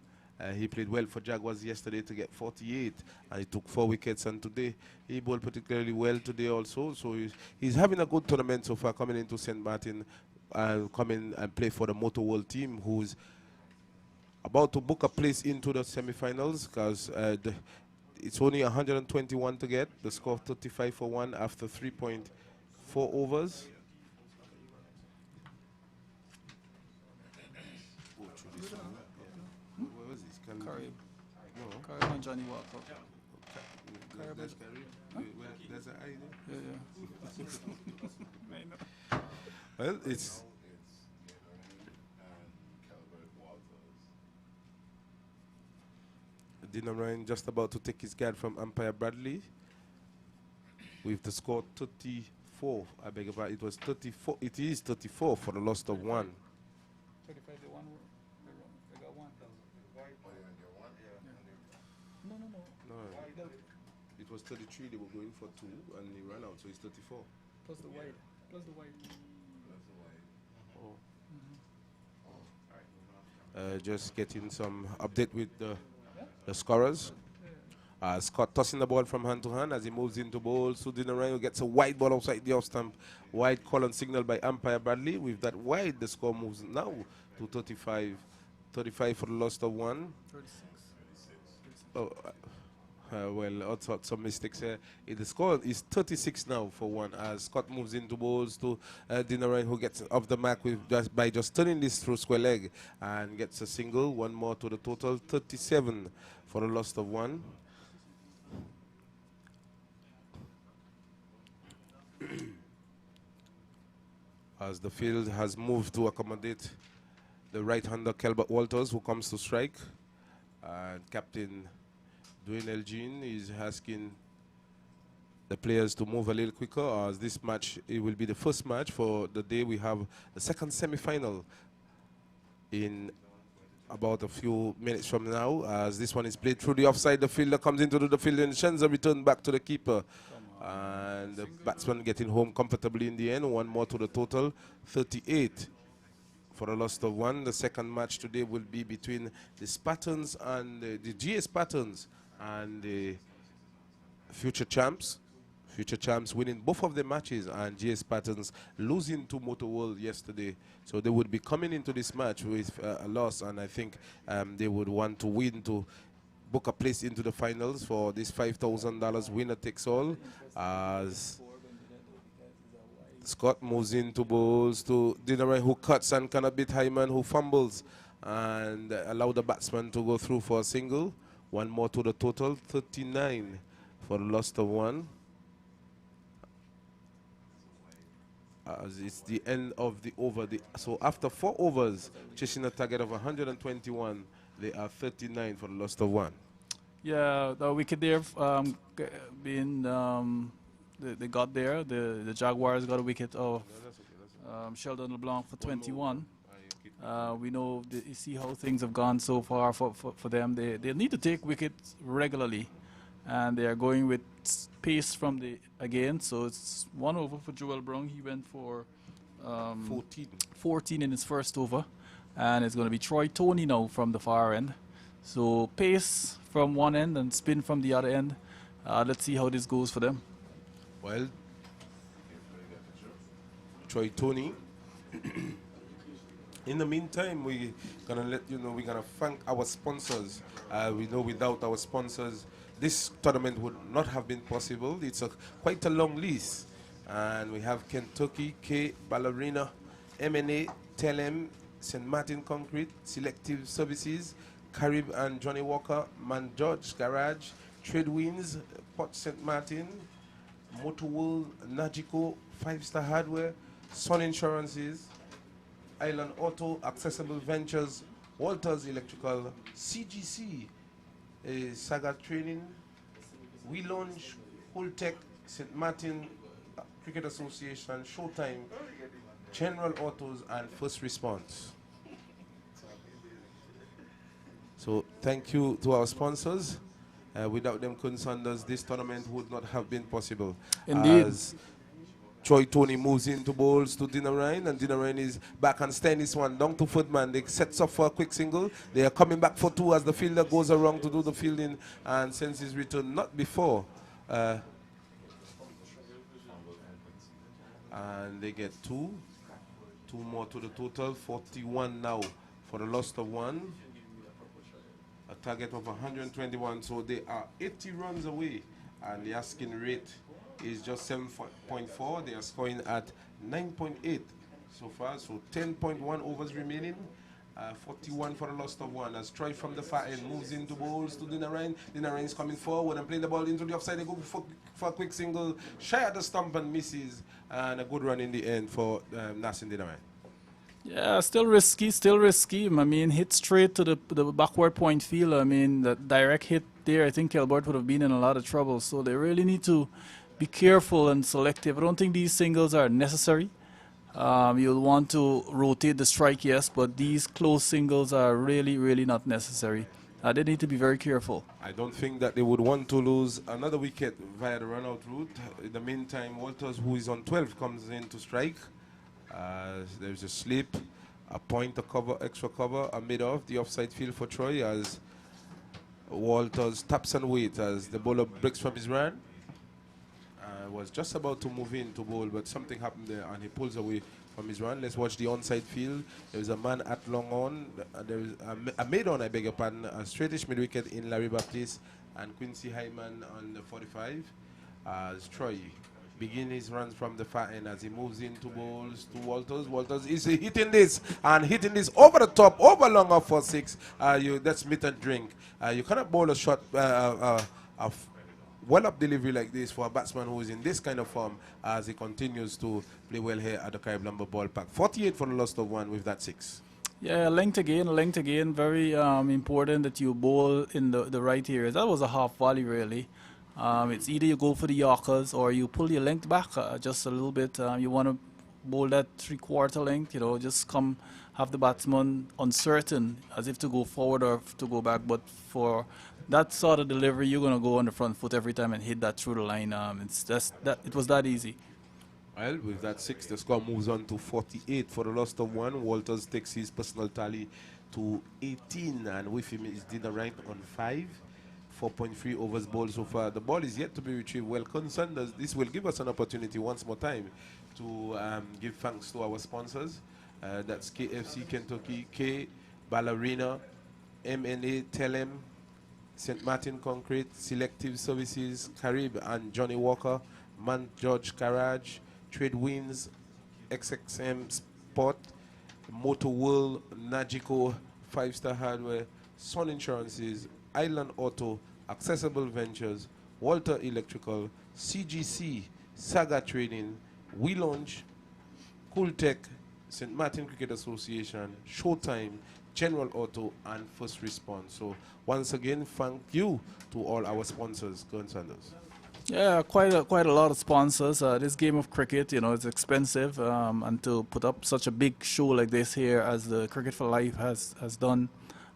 He played well for Jaguars yesterday to get 48, and he took 4 wickets. And today he bowled particularly well today also. So he's having a good tournament so far, coming into St. Martin and coming and play for the Motor World team, who's about to book a place into the semi-finals, because it's only 121 to get. The score 35 for 1 after 3.4 overs. Carty. No. Carty and Johnny Walker. That's Carty. There's an eye there. Yeah. I know. Well, it's Dino Ryan just about to take his guard from umpire Bradley with the score 34. I beg your pardon. It was 34. It is 34 for the loss of 1. 35, they won. They got 1. No. No, it was 33. They were going for 2, and he ran out, so it's 34. Plus the wide. Just getting some update with the scorers. Scott tossing the ball from hand to hand as he moves into bowl. So Dino Ryan gets a wide ball outside the off stump. Wide call and signal by umpire Bradley. With that wide, the score moves now to 35. 35 for the loss of 1. 36. Oh, well, also some mistakes here. The score is 36 now for 1 as Scott moves into balls to Dino Ryan, who gets off the mark with by just turning this through square leg and gets a single. 1 more to the total. 37 for the loss of 1. As the field has moved to accommodate the right-hander Kelbert Walters, who comes to strike, and Captain Dwayne Elgin is asking the players to move a little quicker, as this match, it will be the first match for the day. We have the second semi-final in about a few minutes from now, as this one is played through the offside. The fielder comes into the field and Shenza return back to the keeper. And the batsman getting home comfortably in the end. 1 more to the total. 38 for the loss of 1. The second match today will be between the Spartans and the GS Spartans and the future champs. Future champs winning both of the matches, and GS Spartans losing to Motor World yesterday. So they would be coming into this match with a loss, and I think they would want to win to book a place into the finals for this $5,000 winner takes all. As Scott moves into balls to Dino Ryan, who cuts and cannot beat Hyman, who fumbles and allow the batsman to go through for a single. 1 more to the total. 39 for the loss of 1. As it's the end of the over. So after 4 overs, chasing a target of 121, they are 39 for the loss of 1. Yeah, the wicket there being they got there. The Jaguars got a wicket of Sheldon LeBlanc for 21. We know you see how things have gone so far for them. They need to take wickets regularly, and they are going with pace from the again. So it's 1 over for Joel Brown. He went for 14 in his first over, and it's going to be Troy Tony now from the far end. So pace from one end and spin from the other end. Let's see how this goes for them. Well, Troy Tony. In the meantime, we're gonna let you know, we're gonna thank our sponsors. We know without our sponsors, this tournament would not have been possible. It's quite a long list, and we have Kentucky, K, Ballerina, M&A, Telem, St. Martin Concrete, Selective Services, Carib and Johnny Walker, Man George Garage, Tradewinds, Port St. Martin, Motor World, Nagico, 5-Star Hardware, Sun Insurances, Island Auto, Accessible Ventures, Walters Electrical, CGC, Saga Training, We Launch, Hultech, St. Martin Cricket Association, Showtime, General Autos, and First Response. So thank you to our sponsors. Without them, Kun Sanders, this tournament would not have been possible. Indeed. As Troy Tony moves into bowls to Dinarine, and Dinarine is back and staying this one down to Footman. They sets up for a quick single. They are coming back for 2 as the fielder goes around to do the fielding and sends his return, not before. And they get 2 more to the total, 41 now for the loss of 1. A target of 121, so they are 80 runs away, and the asking rate is just 7.4. They are scoring at 9.8 so far, so 10.1 overs remaining. 41 for the loss of 1 as Troy from the far end moves into bowls to Dinarine. Dinarine is coming forward and playing the ball into the offside. They go for a quick single, shy at the stump and misses, and a good run in the end for Nassim Dinarine. Yeah, still risky, still risky. I mean, hit straight to the backward point field. I mean, that direct hit there, I think Kelbert would have been in a lot of trouble. So they really need to be careful and selective. I don't think these singles are necessary. You'll want to rotate the strike, yes, but these close singles are really, really not necessary. They need to be very careful. I don't think that they would want to lose another wicket via the run-out route. In the meantime, Walters, who is on 12, comes in to strike. There's a slip, a point, a cover, extra cover, a mid-off, the offside field for Troy as Walters taps and waits as the bowler breaks from his run. Was just about to move in to bowl, but something happened there and he pulls away from his run. Let's watch the onside field. There's a man at long on. There is a mid-on, I beg your pardon, a straightish mid-wicket in Lariba Place, and Quincy Hyman on the 45 as Troy begin his runs from the far end as he moves into bowls to Walters. Walters is hitting this and hitting this over the top, over long off for 6. That's meet and drink. You cannot bowl a shot, well-up delivery like this for a batsman who is in this kind of form as he continues to play well here at the Carib Lumber Ballpark. 48 for the loss of 1 with that 6. Yeah, length again. Very important that you bowl in the right areas. That was a half volley, really. It's either you go for the Yorkers or you pull your length back just a little bit. You want to bowl that 3/4 length, you know, just come have the batsman uncertain as if to go forward or to go back. But for that sort of delivery, you're going to go on the front foot every time and hit that through the line. It was that easy. Well, with that 6, the score moves on to 48 for the loss of 1. Walters takes his personal tally to 18, and with him is Dinarine on 5. 4.3 overs bowled so far. The ball is yet to be retrieved. Well, concerned as this will give us an opportunity once more time to give thanks to our sponsors. That's KFC Kentucky, K, Ballerina, MNA, Telem, St. Martin Concrete, Selective Services, Carib and Johnny Walker, Man George Garage, Trade Winds, XXM Sport, Motor World, Nagico, 5-Star Hardware, Sun Insurances, Island Auto, Accessible Ventures, Walter Electrical, CGC, Saga Trading, We Launch, Cool Tech, St. Martin Cricket Association, Showtime, General Auto, and First Response. So once again, thank you to all our sponsors. Go on, Sanders. Yeah, quite a lot of sponsors. This game of cricket, you know, it's expensive, and to put up such a big show like this here, as the Cricket for Life has done,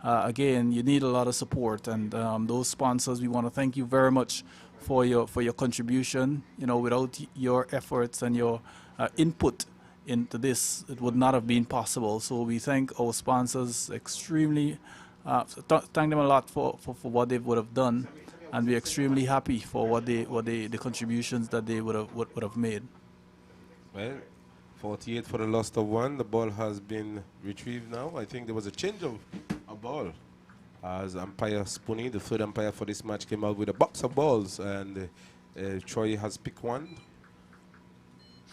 again, you need a lot of support. And those sponsors, we want to thank you very much for your contribution. You know, without your efforts and your input into this, it would not have been possible. So we thank our sponsors extremely. Thank them a lot for what they would have done, and we're extremely happy for the contributions that they would have made. Well, 48 for the loss of 1. The ball has been retrieved now. I think there was a change of a ball as umpire Spoonie, the third umpire for this match, came out with a box of balls, and Troy has picked one.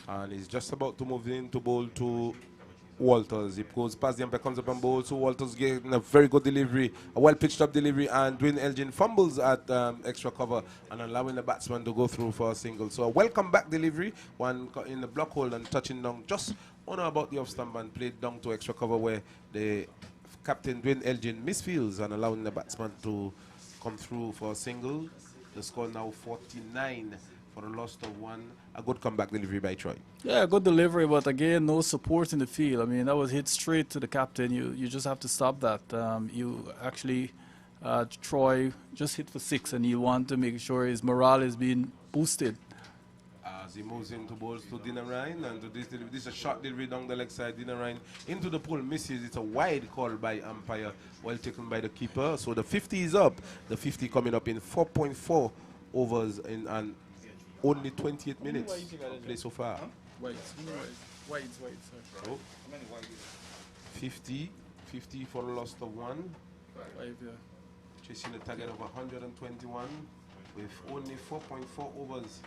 And he's just about to move in to bowl to Walters. He goes past the umpire, comes up and bowls. So Walters getting a very good delivery, a well-pitched up delivery, and Dwayne Elgin fumbles at extra cover and allowing the batsman to go through for a single. So a welcome back delivery, one in the block hole and touching down just on or about the off stump and played down to extra cover where the captain Dwayne Elgin misfields and allowing the batsman to come through for a single. The score now 49 for a loss of 1. A good comeback delivery by Troy. Yeah, good delivery, but again, no support in the field. I mean, that was hit straight to the captain. You just have to stop that. You actually, Troy just hit for 6, and you want to make sure his morale is being boosted. as he moves into balls to Dina Ryan, and to this is a short delivery down the leg side. Dina Ryan into the pool, misses. It's a wide call by umpire, well taken by the keeper. So the 50 is up. The 50 coming up in 4.4 overs in and only 28 minutes of play so far. White, sorry. So 50 for the loss of 1. 5, yeah. Chasing a target of 121 with only 4.4 overs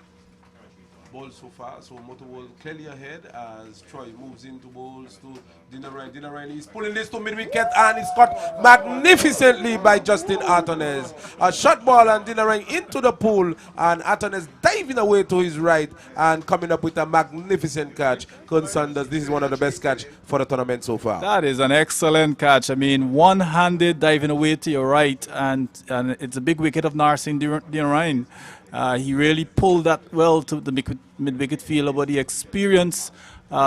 balls so far. So Motorworld clearly ahead as Troy moves into balls to Dina Ryan. Dina Ryan is pulling this to mid-wicket and it's caught magnificently by Justin Artones. A shot ball and Dina Ryan into the pool, and Artones diving away to his right and coming up with a magnificent catch. Kun Sanders, this is one of the best catch for the tournament so far. That is an excellent catch. I mean, one-handed diving away to your right, and it's a big wicket of Narsingh Dina Ryan. He really pulled that well to the mid-wicket fielder, but the experience,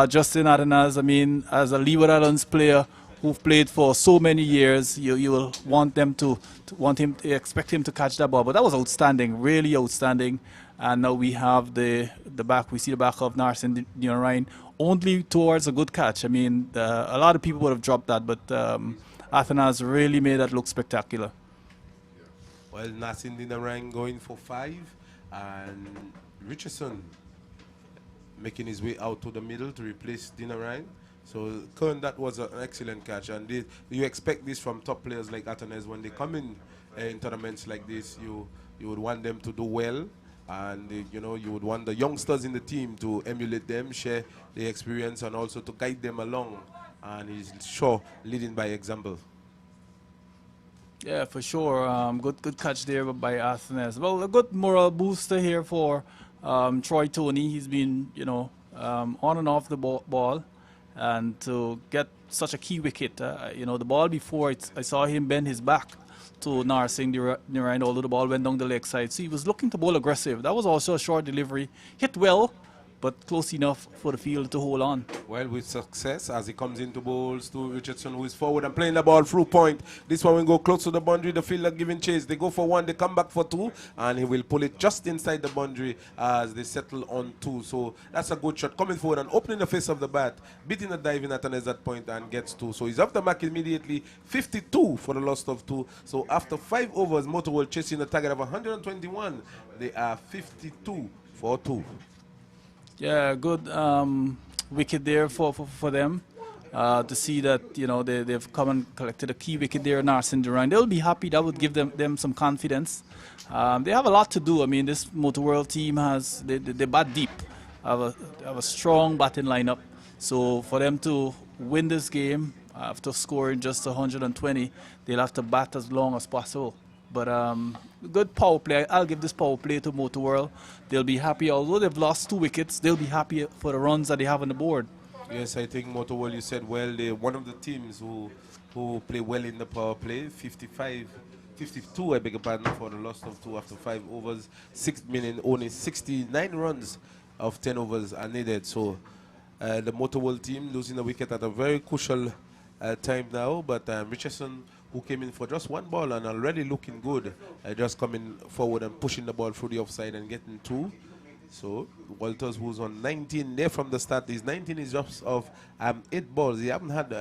Justin Artones, I mean, as a Leeward Islands player who've played for so many years, you will want them to expect him to catch that ball. But that was outstanding, really outstanding. And now we have we see the back of Narsingh Dina Ryan only towards a good catch. I mean, a lot of people would have dropped that, but Artones really made that look spectacular. Well, Narsingh Dina Ryan going for 5, and Richardson making his way out to the middle to replace Dina Ryan. So, Kern, that was an excellent catch, and you expect this from top players like Artones. When they come in tournaments like this, you would want them to do well, and you would want the youngsters in the team to emulate them, share the experience, and also to guide them along. And he's sure leading by example. Yeah, for sure. Good catch there by Artones. Well, a good moral booster here for Troy Tony. He's been, on and off the ball, and to get such a key wicket. The ball before, I saw him bend his back to Narsingh Dina Ryan, although the ball went down the leg side. So he was looking to bowl aggressive. That was also a short delivery. Hit well, but close enough for the field to hold on. Well, with success as he comes into balls to Richardson, who is forward and playing the ball through point. This one will go close to the boundary. The fielder giving chase. They go for 1, they come back for 2, and he will pull it just inside the boundary as they settle on 2. So that's a good shot. Coming forward and opening the face of the bat, beating the diving at that point and gets 2. So he's off the mark immediately. 52 for the loss of 2. So after 5 overs, Motorworld chasing the target of 121. They are 52 for 2. Yeah, good wicket there for them. To see that they've come and collected a key wicket there, Narsingh Dina Ryan. They'll be happy. That would give them some confidence. They have a lot to do. I mean, this Motorworld team they bat deep. Have a strong batting lineup. So for them to win this game after scoring just 120, they'll have to bat as long as possible. But good power play. I'll give this power play to Motorworld. They'll be happy. Although they've lost 2 wickets, they'll be happy for the runs that they have on the board. Yes, I think Motorworld, you said well, they're one of the teams who play well in the power play. 52, I beg your pardon, for the loss of 2 after 5 overs. 6 meaning only 69 runs of 10 overs are needed. So the Motorworld team losing a wicket at a very crucial time now. But Richardson, who came in for just 1 ball and already looking good, just coming forward and pushing the ball through the offside and getting 2. So Walters, who's on 19 there from the start, his 19 is just of 8 balls. He haven't had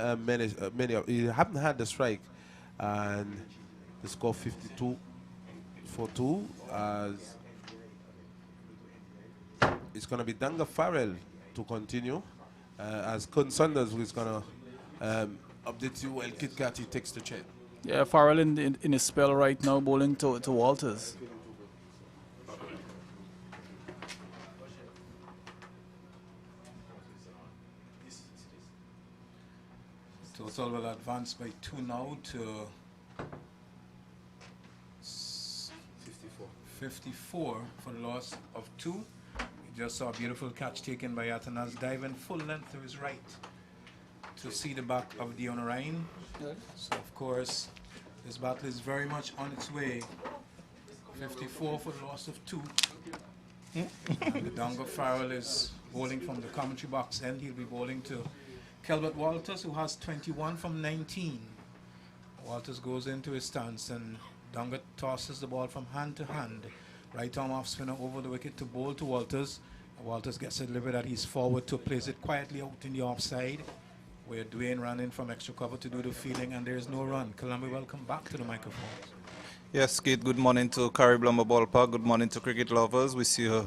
he haven't had the strike, and the score 52 for 2. As it's going to be Danga Farrell to continue, as Kun Sanders, who is going to update you while Kit Carty takes the chair. Yeah, Farrell in his spell right now, bowling to Walters. Total will advance by 2 now to 54 for the loss of 2. We just saw a beautiful catch taken by Artones, diving full length to his right to see the back of Dina Ryan. So of course this battle is very much on its way. 54 for the loss of 2. And the Danga Farrell is bowling from the commentary box end. He'll be bowling to Kelbert Walters, who has 21 from 19. Walters goes into his stance and Danga tosses the ball from hand to hand. Right arm off spinner over the wicket to bowl to Walters. Walters gets a delivery that he's forward to, plays it quietly out in the offside, where Dwayne ran in from extra cover to do the fielding, and there is no run. Columbia, welcome back to the microphone. Yes, Kate, good morning to Carry Blumber Ballpark. Good morning to cricket lovers. We see a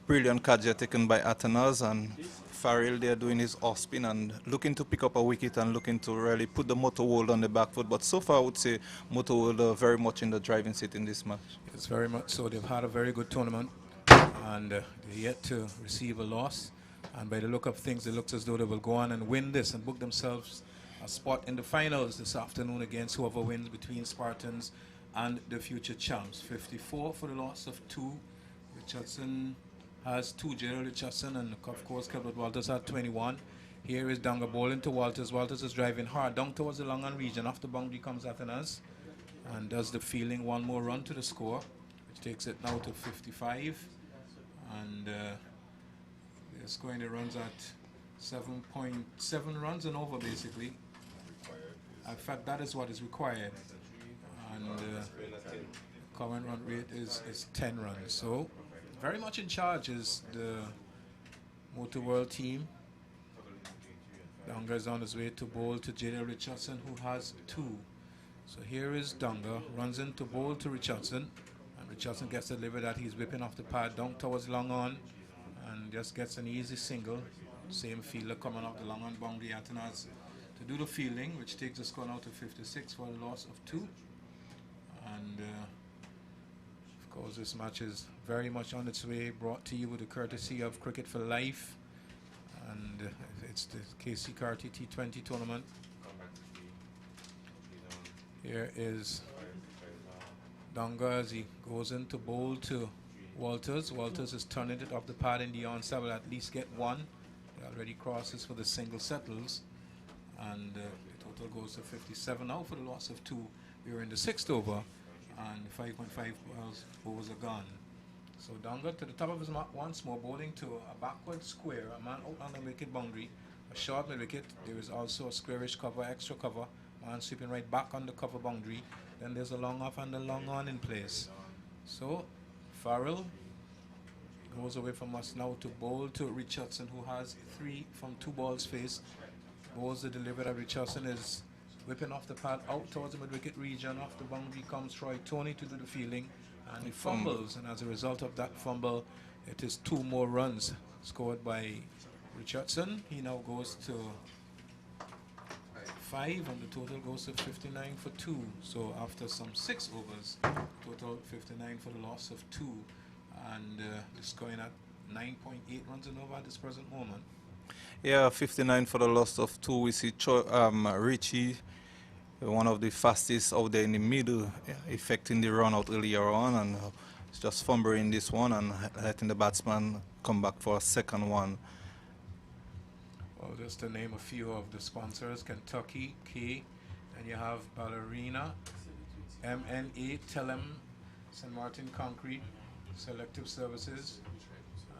brilliant catch taken by Atanas, and Farrell there doing his off spin and looking to pick up a wicket and looking to really put the Motor World on the back foot. But so far, I would say Motor World are very much in the driving seat in this match. It's very much so. They've had a very good tournament, and they're yet to receive a loss. And by the look of things, it looks as though they will go on and win this and book themselves a spot in the finals this afternoon against whoever wins between Spartans and the future champs. 54 for the loss of 2. Richardson has 2. Gerald Richardson, and of course Kelvin Walters had 21. Here is Donga bowling to Walters. Walters is driving hard down towards the long on region. Off the boundary comes Athanas and does the fielding. One more run to the score, which takes it now to 55. And they're scoring the runs at 7.7 runs and over, basically. In fact, that is what is required. And current run rate is 10 runs. So very much in charge is the Motor World team. Donga is on his way to bowl to J.D. Richardson, who has 2. So here is Donga, runs in to bowl to Richardson, and Richardson gets the delivery that he's whipping off the pad down towards long on, and just gets an easy single. Same fielder coming off the long on boundary. Atanas to do the fielding, which takes the score now to 56 for a loss of 2. And of course, this match is very much on its way, brought to you with the courtesy of Cricket for Life, and it's the Keacy Carty T20 tournament. Here is Donga as he goes in to bowl to Walters. Walters is turning it off the pad in the onside, will at least get 1. He already crosses for the single settles, and the total goes to 57 now for the loss of 2. We were in the 6th over, and 5.5 overs are gone. So Donga to the top of his mark once more, bowling to a backward square, a man out on the wicket boundary, a short mid wicket. There is also a squarish cover, extra cover, man sweeping right back on the cover boundary. Then there's a long off and a long on in place. So Farrell goes away from us now to bowl to Richardson, who has 3 from 2 balls faced. Bowls the delivery that Richardson is whipping off the pad out towards the mid-wicket region. Off the boundary comes T20 to do the fielding, and he fumbles, and as a result of that fumble, it is 2 more runs scored by Richardson. He now goes to 5, and the total goes to 59 for 2. So after some 6 overs, total 59 for the loss of 2, and it's going at 9.8 runs and over at this present moment. Yeah, 59 for the loss of 2. We see Richie, one of the fastest out there in the middle, effecting the run out earlier on, and just fumbling this one and letting the batsman come back for a second one. Well, just to name a few of the sponsors: Kentucky, K, and you have Ballerina, MNA, Telem, St. Martin Concrete, Selective Services,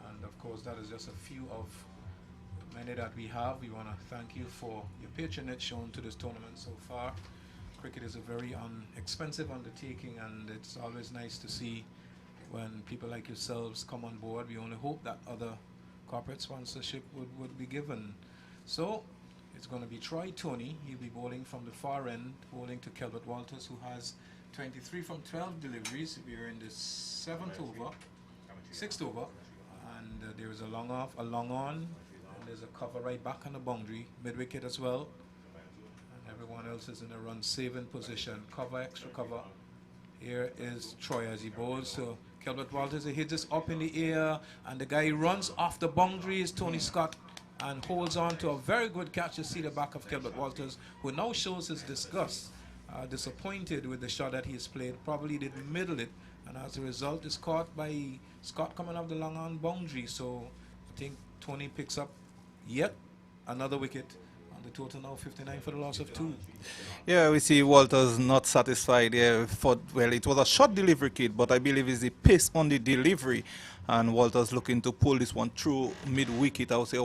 and of course that is just a few of many that we have. We want to thank you for your patronage shown to this tournament so far. Cricket is a very expensive undertaking, and it's always nice to see when people like yourselves come on board. We only hope that other corporate sponsorship would be given. So it's going to be T20. He'll be bowling from the far end, bowling to Kelvin Walters, who has 23 from 12 deliveries. We are in the 6th over, and there is a long off, a long on, and there's a cover right back on the boundary, mid-wicket as well, and everyone else is in a run-saving position. Cover, extra cover. Here is Troy as he bowls to Kelvin Walters. He hits this up in the air, and the guy runs off the boundary is Tony Scott, and holds on to a very good catch to see the back of Kelvin Walters, who now shows his disgust, disappointed with the shot that he has played. Probably didn't middle it, and as a result is caught by Scott coming off the long on boundary. So I think Tony picks up yet another wicket, and the total now 59 for the loss of 2. Yeah, we see Walters not satisfied here. Well, it was a short delivery kit, but I believe it's the pace on the delivery, and Walters looking to pull this one through mid-wicket. I would say,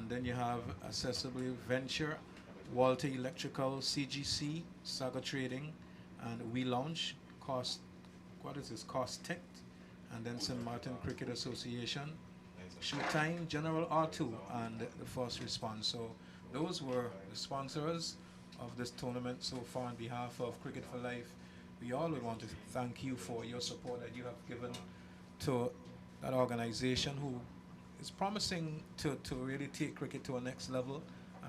And then you have Accessible Venture, Walter Electrical, CGC, Saga Trading, and We Launch, Cost, what is this, Cost Tech, and then St. Martin Cricket Association, Showtime, General R2, and the First Response. So those were the sponsors of this tournament so far. On behalf of Cricket for Life, we all would want to thank you for your support that you have given to that organization who is promising to really take cricket to a next level,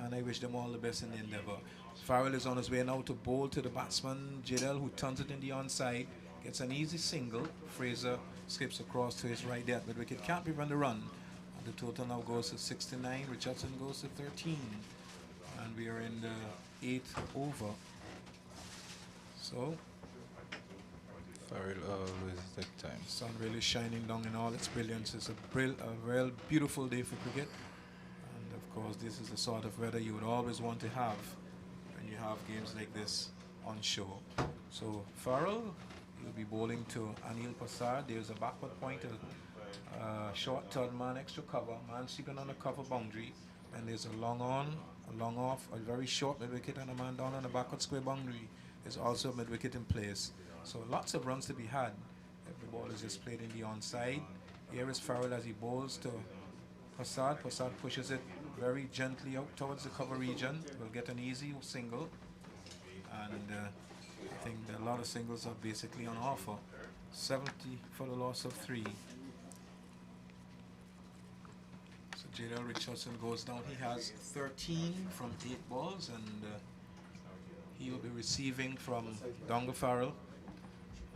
and I wish them all the best in the endeavor. Farrell is on his way now to bowl to the batsman Jadel, who turns it in the onside, gets an easy single. Fraser skips across to his right there at mid-wicket, can't prevent the run. And the total now goes to 69, Richardson goes to 13, and we are in the 8th over. So Farrell always take time. sun really shining down in all its brilliance. It's a real beautiful day for cricket, and of course this is the sort of weather you would always want to have when you have games like this on show. So Farrell, he'll be bowling to Anil Prasad. There's a backward pointer, short third man, extra cover, man sleeping on the cover boundary, and there's a long on, a long off, a very short mid wicket, and a man down on the backward square boundary. There's also a mid wicket in place. So lots of runs to be had if the ball is just played in the onside. Here is Farrell as he bowls to Prasad. Prasad pushes it very gently out towards the cover region. Will get an easy single. And I think that a lot of singles are basically on offer. 70 for the loss of 3. So J.L. Richardson goes down. He has 13 from 8 balls, and he will be receiving from Donga Farrell.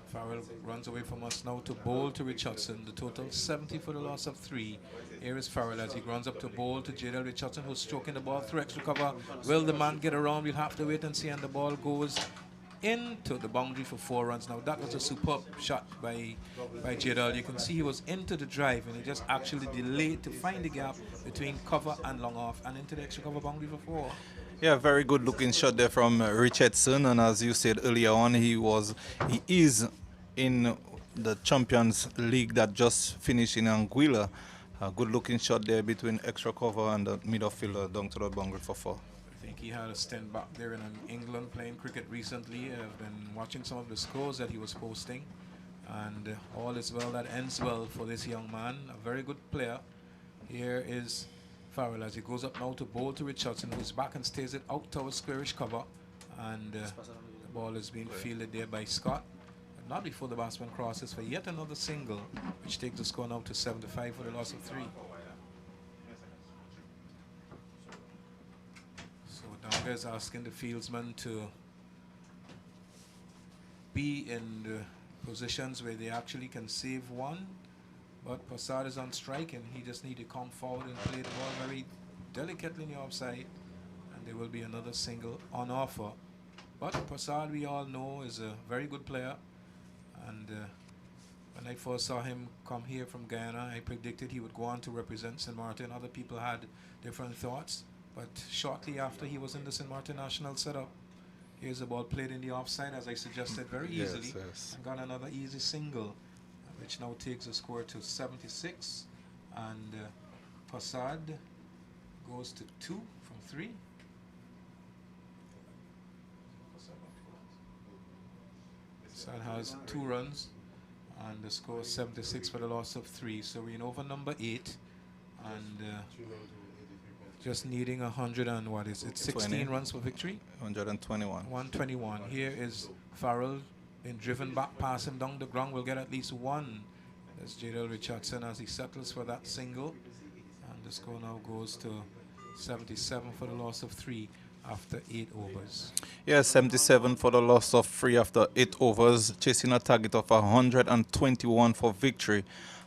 Farrell runs away from us now to bowl to Richardson. The total 70 for the loss of 3. Here is Farrell as he runs up to bowl to J.L. Richardson, who's stroking the ball through extra cover. Will the man get around? We'll have to wait and see. And the ball goes into the boundary for 4 runs. Now that was a superb shot by J.L. You can see he was into the drive, and he just actually delayed to find the gap between cover and long off, and into the extra cover boundary for 4. Yeah, very good looking shot there from Richardson, and as you said earlier on, he is in the Champions League that just finished in Anguilla. A good looking shot there between extra cover and the midfielder down to the boundary for 4. I think he had a stint back there in England playing cricket recently. I've been watching some of the scores that he was posting, and all is well that ends well for this young man. A very good player. Here is Farrell as he goes up now to bowl to Richardson, who's back and stays it out towards squarish cover, and the ball is being fielded there by Scott. But not before the batsman crosses for yet another single, which takes the score now to 75 for the loss of 3. So Donga is asking the fieldsman to be in the positions where they actually can save one. But Prasad is on strike, and he just needs to come forward and play the ball very delicately in the offside, and there will be another single on offer. But Prasad, we all know, is a very good player, and when I first saw him come here from Guyana, I predicted he would go on to represent St. Martin. Other people had different thoughts, but shortly after he was in the St. Martin national setup, here's the ball played in the offside, as I suggested, very easily, and got another easy single, which now takes the score to 76, and Prasad goes to 2 from 3. Prasad has 2 runs, and the score is 76 for the loss of 3. So we're in over number 8, and just needing 100 and what is it? 16 runs for victory. 121. 121. Here is Farrell. Been driven back past him down the ground, will get at least 1. That's J.L. Richardson as he settles for that single. And the score now goes to 77 for the loss of 3 after 8 overs. Yeah, 77 for the loss of 3 after 8 overs, chasing a target of 121 for victory.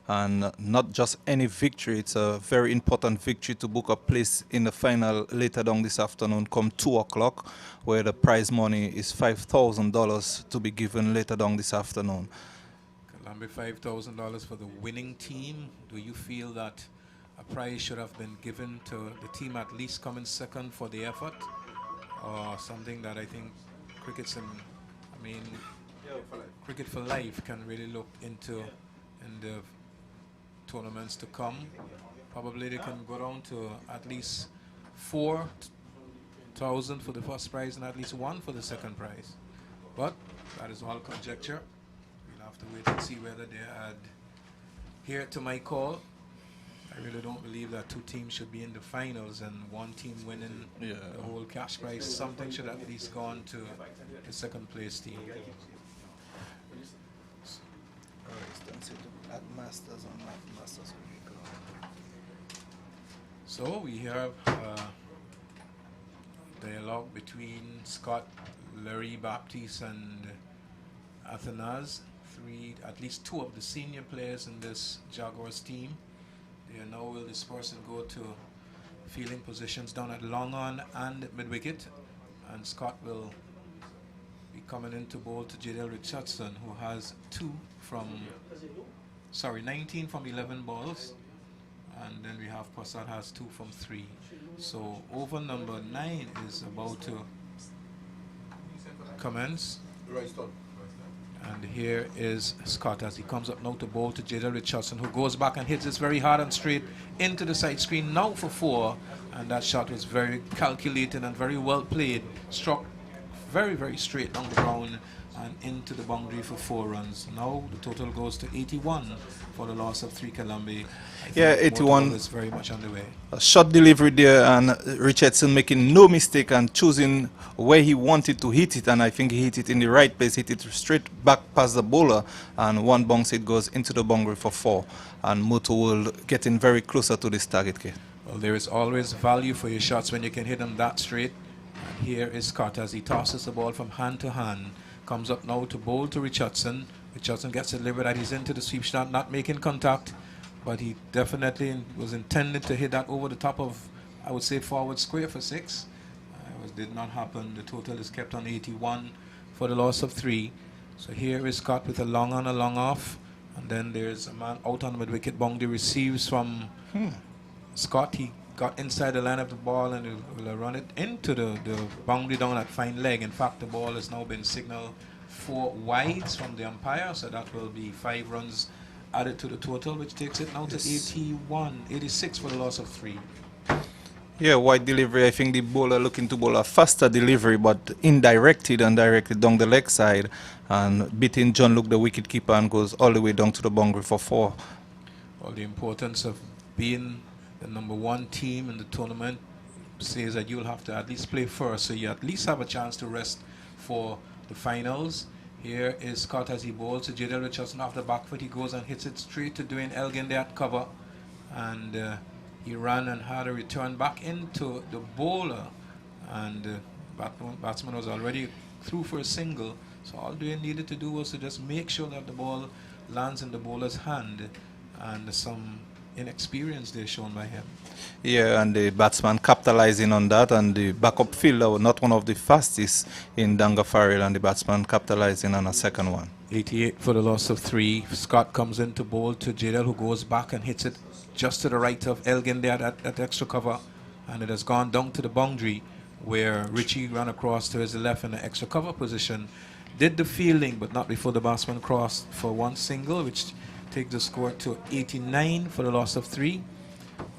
And not just any victory, it's a very important victory to book a place in the final later down this afternoon come 2 o'clock, where the prize money is $5,000 to be given later down this afternoon. Columbia, $5,000 for the winning team. Do you feel that a prize should have been given to the team at least coming second for the effort? Or something that I think Cricket for Life can really look into in the tournaments to come. Probably they can go down to at least 4,000 for the first prize and at least 1 for the second prize. But that is all conjecture. We'll have to wait and see whether they adhere to my call. I really don't believe that 2 teams should be in the finals and 1 team winning the whole cash prize. Something should at least go on to the second place team. So we have dialogue between Scott, Larry Baptiste and Athanas. At least 2 of the senior players in this Jaguars team. They now will disperse and go to fielding positions down at long on and mid wicket, and Scott will be coming into bowl to Jadel Richardson, who has 19 from 11 balls, and then we have Prasad has 2 from 3. So over number 9 is about to commence. And here is Scott as he comes up now to bowl to Jadel Richardson, who goes back and hits this very hard and straight into the side screen, now for 4. And that shot was very calculated and very well played. Struck very, very straight down the ground and into the boundary for 4 runs. Now the total goes to 81 for the loss of 3 Columbia. Yeah, 81 is very much underway. A shot delivery there, and Richardson making no mistake and choosing where he wanted to hit it, and I think he hit it in the right place. Hit it straight back past the bowler, and 1 bounce it goes into the boundary for 4. And Motor World getting very closer to this target, Kate. Well, there is always value for your shots when you can hit them that straight. And here is Scott as he tosses the ball from hand to hand. Comes up now to bowl to Richardson. Richardson gets it delivered that he's into the sweep shot, not making contact, but he definitely was intended to hit that over the top of, I would say, forward square for 6. It did not happen. The total is kept on 81 for the loss of 3. So here is Scott with a long on, a long off, and then there's a man out on the mid-wicket boundary, receives from Scott. He got inside the line of the ball and will run it into the boundary down at fine leg. In fact, the ball has now been signaled 4 wides from the umpire, so that will be 5 runs added to the total, which takes it now to 86 for the loss of 3. Yeah, wide delivery. I think the bowler looking to bowl a faster delivery, but indirected and directed down the leg side, and beating John Luke, the wicket keeper, and goes all the way down to the boundary for 4. Well, the importance of being the number 1 team in the tournament says that you'll have to at least play first, so you at least have a chance to rest for the finals. Here is Scott as he bowls to Jadel Richardson off the back foot. He goes and hits it straight to Dwayne Elgin there at cover, and he ran and had a return back into the bowler, and the batsman was already through for a single, so all Dwayne needed to do was to just make sure that the ball lands in the bowler's hand, and some inexperience there shown by him. Yeah, and the batsman capitalizing on that, and the backup fielder, not one of the fastest in Danga Farrell, and the batsman capitalizing on a second one. 88 for the loss of 3. Scott comes in to bowl to Jadel, who goes back and hits it just to the right of Elgin there at extra cover, and it has gone down to the boundary where Richie ran across to his left in the extra cover position, did the fielding but not before the batsman crossed for 1 single, which takes the score to 89 for the loss of 3.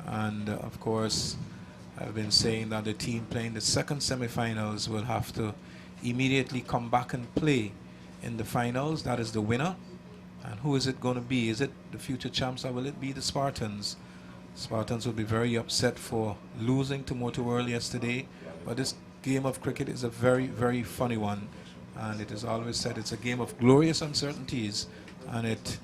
And of course, I've been saying that the team playing the second semi-finals will have to immediately come back and play in the finals. That is the winner. And who is it going to be? Is it the future champs, or will it be the Spartans? Spartans will be very upset for losing to Motor World yesterday, but this game of cricket is a very, very funny one, and it is always said it's a game of glorious uncertainties, and it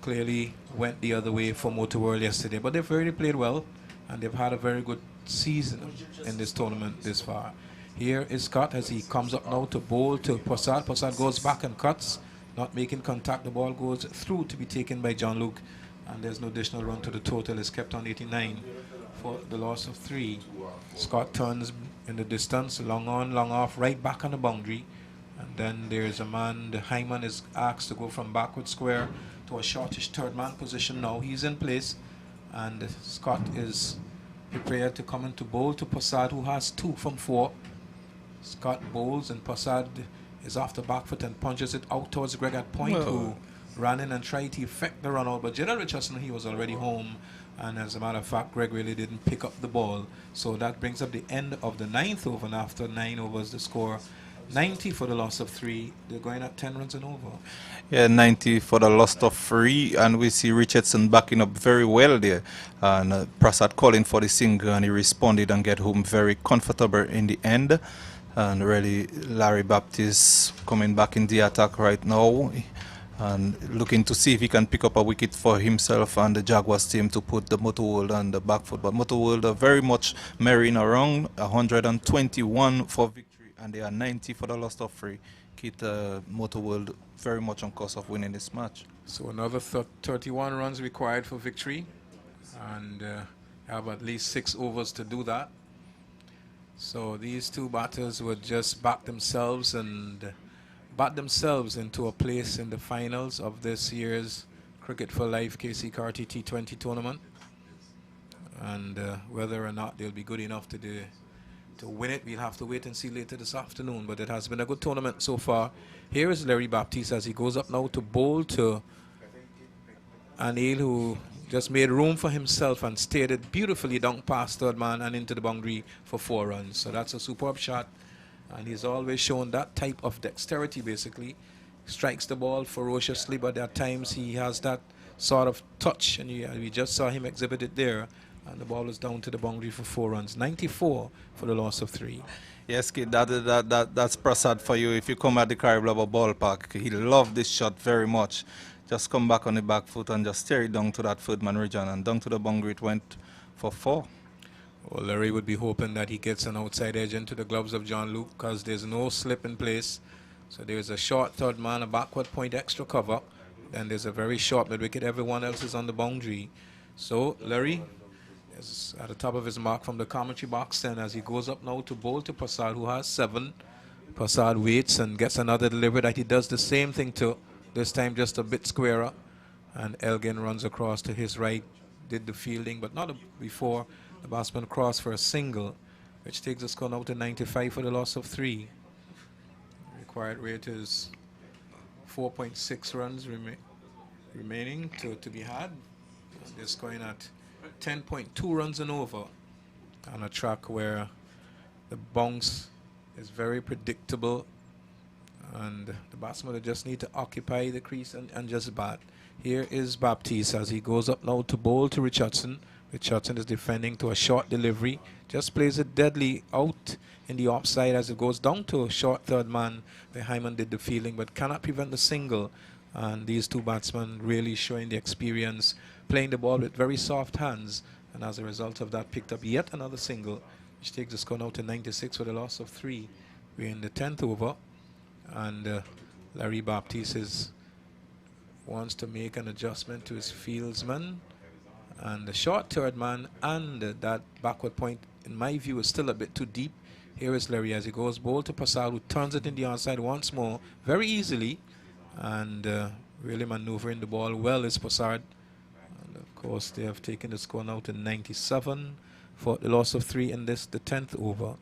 clearly went the other way for Motor World yesterday. But they've really played well, and they've had a very good season in this tournament this far. Here is Scott as he comes up now to bowl to Prasad. Prasad goes back and cuts, not making contact. The ball goes through to be taken by John Luke, and there's no additional run to the total. It's kept on 89 for the loss of 3. Scott turns in the distance, long on, long off, right back on the boundary, and then there's a man, the hangman is asked to go from backward square to a shortish third man position. Now he's in place, and Scott is prepared to come into bowl to Prasad, who has 2 from 4. Scott bowls, and Prasad is off the back foot and punches it out towards Greg at point, who ran in and tried to effect the run out, but Gerald Richardson, he was already home, and as a matter of fact, Greg really didn't pick up the ball. So that brings up the end of the 9th over, and after 9 overs, the score 90 for the loss of 3. They're going at 10 runs and over. Yeah, 90 for the loss of 3, and we see Richardson backing up very well there. And Prasad calling for the single, and he responded and get home very comfortable in the end. And really, Larry Baptiste coming back in the attack right now, and looking to see if he can pick up a wicket for himself and the Jaguars team to put the Motor World on the back foot. But Motor World are very much marrying around, 121 for victory, and they are 90 for the loss of 3. Keep Motor World very much on course of winning this match. So another 31 runs required for victory, and have at least 6 overs to do that. So these two batters would just back themselves into a place in the finals of this year's Cricket for Life Keacy Carty T20 tournament. And whether or not they'll be good enough to win it, we'll have to wait and see later this afternoon. But it has been a good tournament so far. Here is Larry Baptiste as he goes up now to bowl to Anil, who just made room for himself and steered it beautifully down past third man and into the boundary for 4 runs. So that's a superb shot, and he's always shown that type of dexterity. Basically strikes the ball ferociously, but at times he has that sort of touch, and we just saw him exhibit it there, and the ball is down to the boundary for 4 runs. 94 for the loss of 3. Yes, kid, that's Prasad for you. If you come at the Carty ballpark, he loved this shot very much. Just come back on the back foot and just steer it down to that third man region, and down to the boundary it went for 4. Well, Larry would be hoping that he gets an outside edge into the gloves of John Luke, because there's no slip in place. So there's a short third man, a backward point extra cover, then there's a very short mid wicket. Everyone else is on the boundary. So Larry is at the top of his mark from the commentary box then, as he goes up now to bowl to Prasad, who has 7. Prasad waits and gets another delivery that he does the same thing to. This time just a bit squarer, and Elgin runs across to his right, did the fielding, but not before the batsman crossed for a single, which takes the score now to 95 for the loss of 3. Required rate is 4.6 runs remaining to be had. They're scoring at 10.2 runs and over on a track where the bounce is very predictable, and the batsmen just need to occupy the crease and just bat. Here is Baptiste as he goes up now to bowl to Richardson. Richardson is defending to a short delivery, just plays it deadly out in the offside as it goes down to a short third man where Hyman did the fielding, but cannot prevent the single. And these two batsmen really showing the experience, playing the ball with very soft hands, and as a result of that picked up yet another single, which takes the score now to 96 for the loss of 3. We're in the 10th over, and Larry Baptiste wants to make an adjustment to his fieldsman, and the short third man and that backward point, in my view, is still a bit too deep. Here is Larry as he goes bowl to Prasad, who turns it in the onside once more very easily, and really maneuvering the ball well is Prasad. And of course they have taken the score now to 97 for the loss of 3 in the 10th over.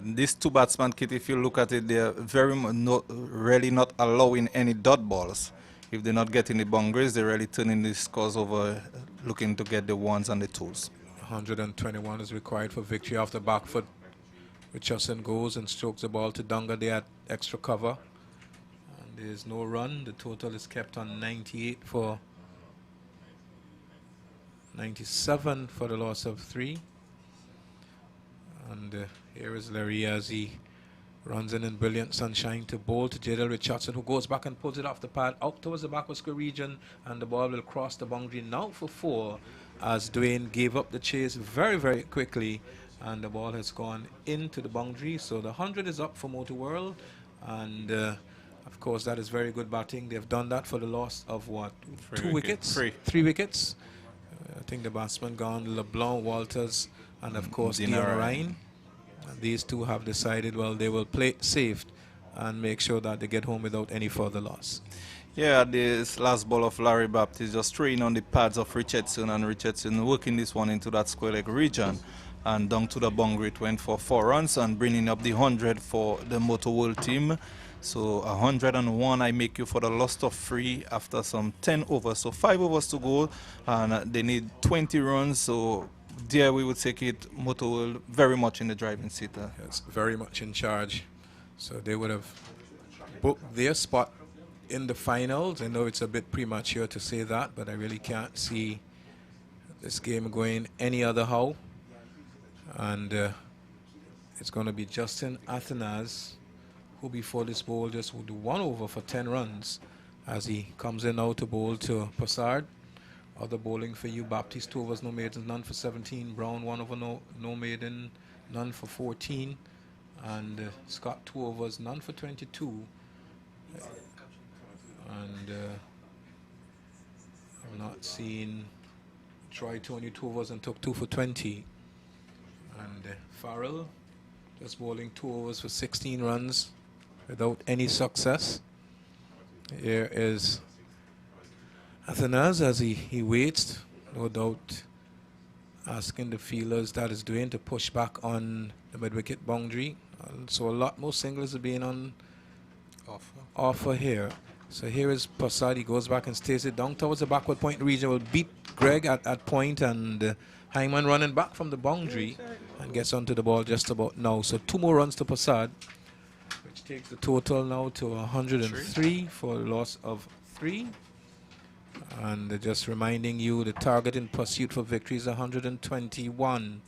These two batsmen, Kit, if you look at it, they're really not allowing any dot balls. If they're not getting the boundaries, they're really turning the scores over, looking to get the 1s and the 2s. 121 is required for victory after back foot. Richardson goes and strokes the ball to Dunga there at extra cover. And there's no run. The total is kept on 98 for 97 for the loss of 3. And here is Larry as he runs in brilliant sunshine to bowl to Jadal Richardson, who goes back and pulls it off the pad out towards the backward square region, and the ball will cross the boundary now for 4 as Dwayne gave up the chase very, very quickly, and the ball has gone into the boundary. So the 100 is up for Motor World, and of course that is very good batting. They've done that for the loss of what, 2 wickets? 3 wickets. I think the batsman gone, LeBlanc, Walters, and of course Dion Ryan. These two have decided, well, they will play it safe and make sure that they get home without any further loss. Yeah, this last ball of Larry Baptiste just throwing on the pads of Richardson, and Richardson working this one into that square leg region, and down to the boundary it went for 4 runs and bringing up the 100 for the Motor World team. So 101 I make you for the loss of 3 after some 10 overs. So 5 overs to go, and they need 20 runs. So there we would take it Motor World very much in the driving seat. Yes, very much in charge. So they would have booked their spot in the finals. I know it's a bit premature to say that, but I really can't see this game going any other how. And it's going to be Justin Athanas, who before this bowl just would do 1 over for 10 runs as he comes in now to bowl to Passard. Other bowling for you: Baptiste 2 overs, no maidens, none for 17. Brown 1 over, no maiden, none for 14. And Scott 2 overs, none for 22. And I'm not seeing Troy Tony 2 overs and took 2 for 20. And Farrell just bowling 2 overs for 16 runs without any success. Here is Athanas as he waits, no doubt asking the fielders that is doing to push back on the mid-wicket boundary. So a lot more singles are being on offer here. So here is Passad. He goes back and stays it down towards the backward point region. Will beat Greg at point, and Hyman running back from the boundary and gets onto the ball just about now. So 2 more runs to Passad, which takes the total now to 103 for a loss of 3. And just reminding you, the target in pursuit for victory is 121.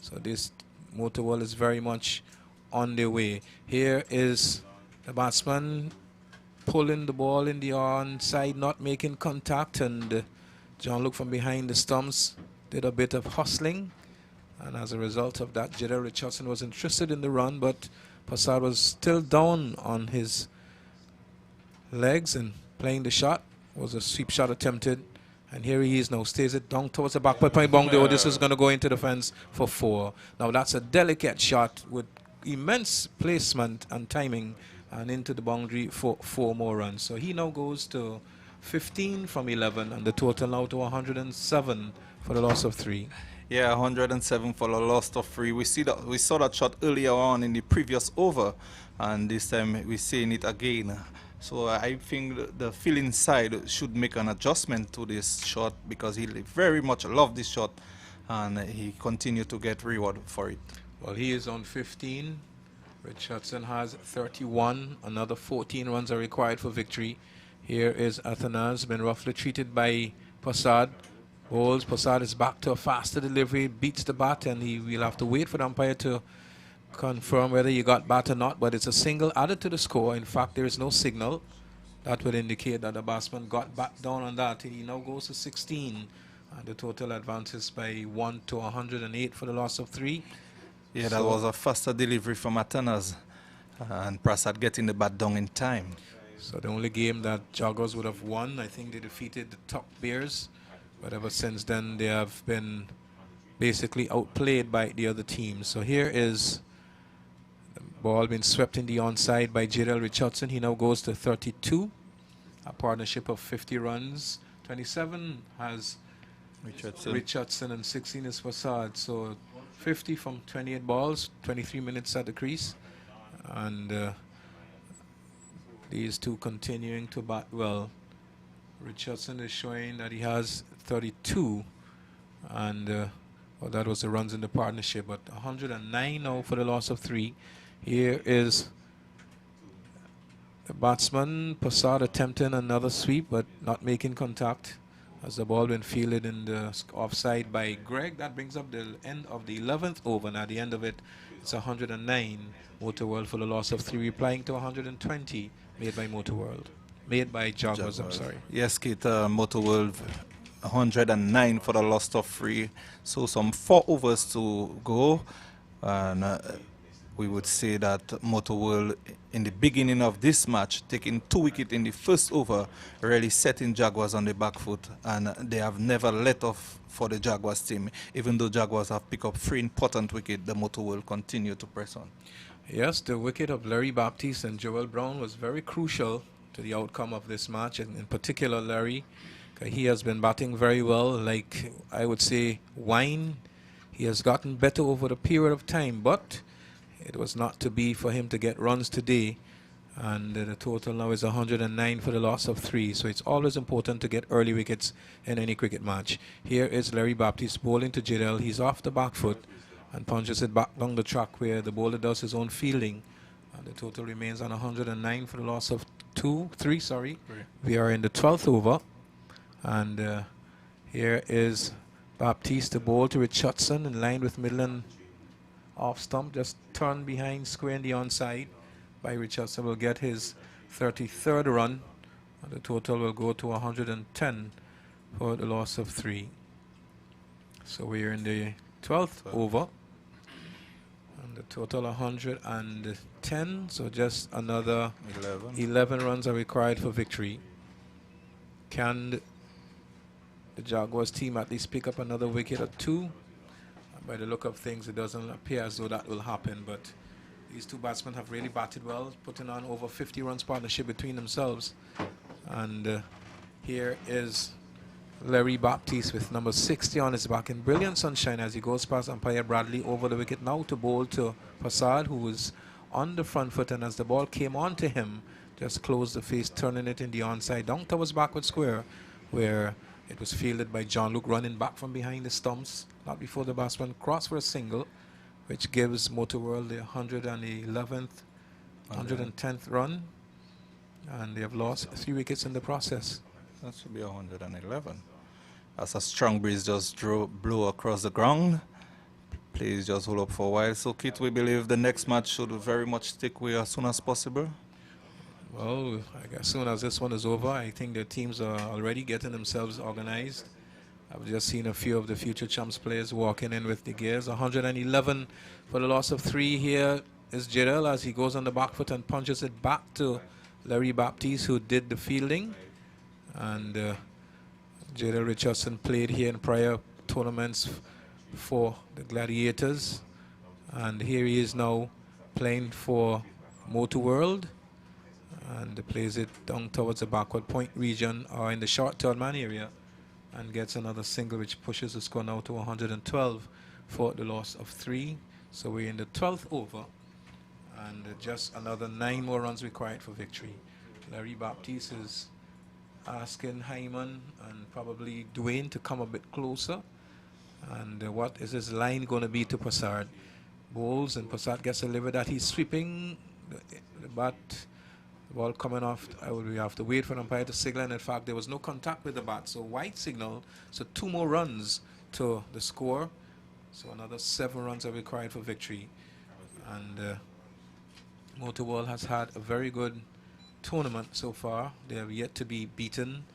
So this Motor World is very much on their way. Here is the batsman pulling the ball in the onside, not making contact, and John Luke from behind the stumps did a bit of hustling, and as a result of that, Jidder Richardson was interested in the run, but Passard was still down on his legs and playing the shot. Was a sweep shot attempted, and here he is now, stays it down towards the backward point boundary. Oh, this is going to go into the fence for 4. Now that's a delicate shot with immense placement and timing, and into the boundary for 4 more runs. So he now goes to 15 from 11, and the total now to 107 for the loss of 3. Yeah, 107 for the loss of 3. We saw that shot earlier on in the previous over, and this time we're seeing it again. So I think the fielding side should make an adjustment to this shot, because he very much loved this shot, and he continued to get reward for it. Well, he is on 15. Richardson has 31. Another 14 runs are required for victory. Here is Athanas, been roughly treated by Passad. Bowls. Passad is back to a faster delivery, beats the bat, and he will have to wait for the umpire to confirm whether you got bat or not. But it's a single added to the score. In fact, there is no signal that would indicate that the batsman got back down on that. He now goes to 16, and the total advances by 1 to 108 for the loss of 3. Yeah, that was a faster delivery from Athanas, and Prasad getting the bat down in time. So the only game that Jaguars would have won, I think they defeated the Top Bears, but ever since then they have been basically outplayed by the other teams. So here is the ball being swept in the onside by J.L. Richardson. He now goes to 32, a partnership of 50 runs. 27 has Richardson and 16 is Passad. So 50 from 28 balls, 23 minutes at the crease, and these two continuing to bat well. Richardson is showing that he has 32, and well, that was the runs in the partnership, but 109 now for the loss of 3. Here is the batsman Passad attempting another sweep, but not making contact as the ball been fielded in the offside by Greg. That brings up the end of the 11th over, and at the end of it, it's 109 Motor World for the loss of 3, replying to 120 made by Motor World. Made by Jaguars, I'm sorry. Yes, Kate, Motor World 109 for the loss of 3. So some 4 overs to go, and we would say that Motor World in the beginning of this match, taking 2 wickets in the first over, really setting Jaguars on the back foot, and they have never let off for the Jaguars team. Even though Jaguars have picked up 3 important wickets, the Motor World continue to press on. Yes, the wicket of Larry Baptiste and Joel Brown was very crucial to the outcome of this match, and in particular Larry. He has been batting very well, like I would say wine. He has gotten better over the period of time, but it was not to be for him to get runs today, And the total now is 109 for the loss of 3. So it's always important to get early wickets in any cricket match. Here is Larry Baptiste bowling to Jidel. He's off the back foot and punches it back down the track where the bowler does his own fielding. And the total remains on 109 for the loss of 3. We are in the 12th over. And here is Baptiste to bowl to Richardson in line with Midland off stump. Just turned behind square in the onside by Richardson. Will get his 33rd run. And the total will go to 110 for the loss of 3. So we are in the 12th over. And the total 110. So just another 11 runs are required for victory. Can the Jaguars team at least pick up another wicket or 2? By the look of things, it doesn't appear as though that will happen, but these two batsmen have really batted well, putting on over 50 runs partnership between themselves. And here is Larry Baptiste with number 60 on his back in brilliant sunshine as he goes past umpire Bradley over the wicket now to bowl to Prasad, who was on the front foot, and as the ball came on to him, just closed the face, turning it in the onside down towards backward square, where it was fielded by John Luke, running back from behind the stumps, not before the batsman crossed for a single, which gives Motor World the 111th, 110th run, and they have lost 3 wickets in the process. That should be 111. As a strong breeze just blew across the ground. Please just hold up for a while. So, Kit, we believe the next match should very much stick with as soon as possible. Well, as soon as this one is over, I think the teams are already getting themselves organized. I've just seen a few of the future champs players walking in with the gears. 111 for the loss of 3. Here is Jidel as he goes on the back foot and punches it back to Larry Baptiste, who did the fielding. And Jidel Richardson played here in prior tournaments for the Gladiators. And here he is now playing for Motor World. And plays it down towards the backward point region or in the short third man area, and gets another single which pushes the score now to 112 for the loss of 3. So we're in the 12th over, and just another 9 more runs required for victory. Larry Baptiste is asking Hyman and probably Dwayne to come a bit closer. And what is his line going to be to Prasad? Bowls, and Prasad gets a liver that he's sweeping the bat. Ball coming off, we have to wait for an umpire to signal, and in fact there was no contact with the bat, so white signal. So 2 more runs to the score, so another 7 runs are required for victory. And Motor World has had a very good tournament so far. They have yet to be beaten.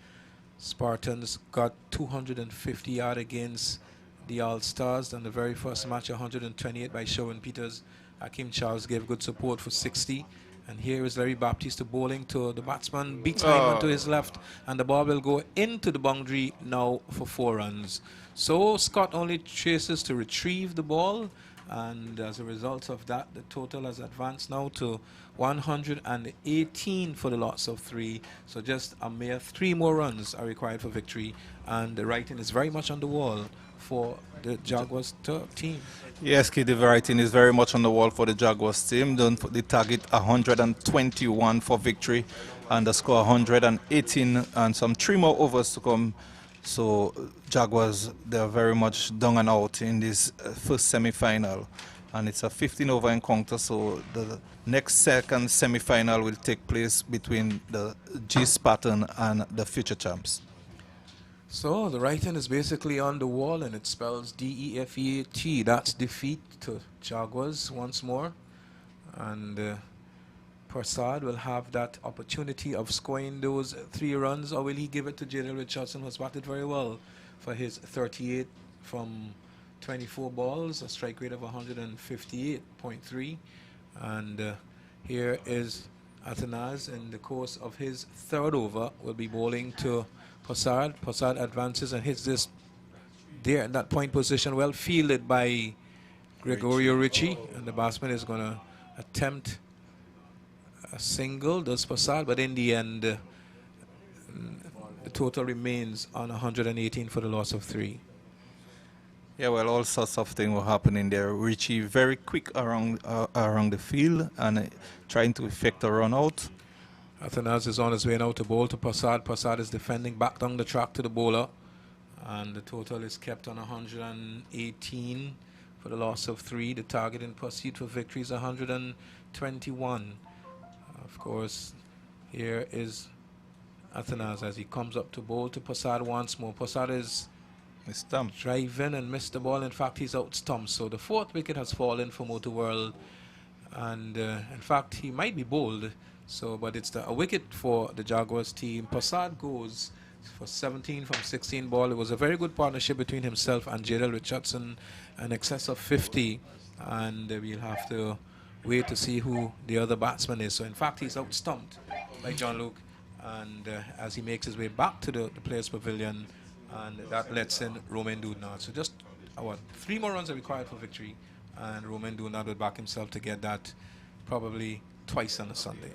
Spartans got 250 yard against the All-Stars in the very first match, 128 by Sherwin Peters. Hakeem Charles gave good support for 60. And here is Larry Baptiste bowling to the batsman, beats Hyman to his left, and the ball will go into the boundary now for 4 runs. So Scott only chases to retrieve the ball, and as a result of that, the total has advanced now to 118 for the loss of 3. So just a mere 3 more runs are required for victory, and the writing is very much on the wall for the Jaguars team. Yes, Kid, the writing is very much on the wall for the Jaguars team. They target 121 for victory, and the score 118, and some 3 more overs to come. So Jaguars, they are very much down and out in this first semi-final, and it's a 15-over encounter. So the next second semi-final will take place between the G Spartan and the future champs. So the writing is basically on the wall, and it spells D-E-F-E-A-T. That's defeat to Jaguars once more. And Prasad will have that opportunity of scoring those 3 runs, or will he give it to Jadel Richardson, who's batted very well for his 38 from 24 balls, a strike rate of 158.3. And here is Atanaz in the course of his 3rd over, will be bowling to Prasad. Prasad advances and hits this there in that point position, well fielded by Gregorio Ritchie, and the batsman is going to attempt a single, does Prasad, but in the end the total remains on 118 for the loss of 3. Yeah, well, all sorts of things were happening there. Richie very quick around the field and trying to effect a run out. Athanaz is on his way now to bowl to Passad. Passad is defending back down the track to the bowler. And the total is kept on 118 for the loss of 3. The target in pursuit for victory is 121. Of course, here is Athanaz as he comes up to bowl to Passad once more. Passad is driving and missed the ball. In fact, he's out stumped. So the 4th wicket has fallen for Motor World. And in fact, he might be bowled. So, but it's a wicket for the Jaguars team. Passad goes for 17 from 16 ball. It was a very good partnership between himself and Jadel Richardson, an excess of 50. And we'll have to wait to see who the other batsman is. So, in fact, he's out stumped by John Luke. And as he makes his way back to the players' pavilion, and that lets in Romain Doudna. So just 3 more runs are required for victory, and Romain Doudna will back himself to get that probably twice on a Sunday.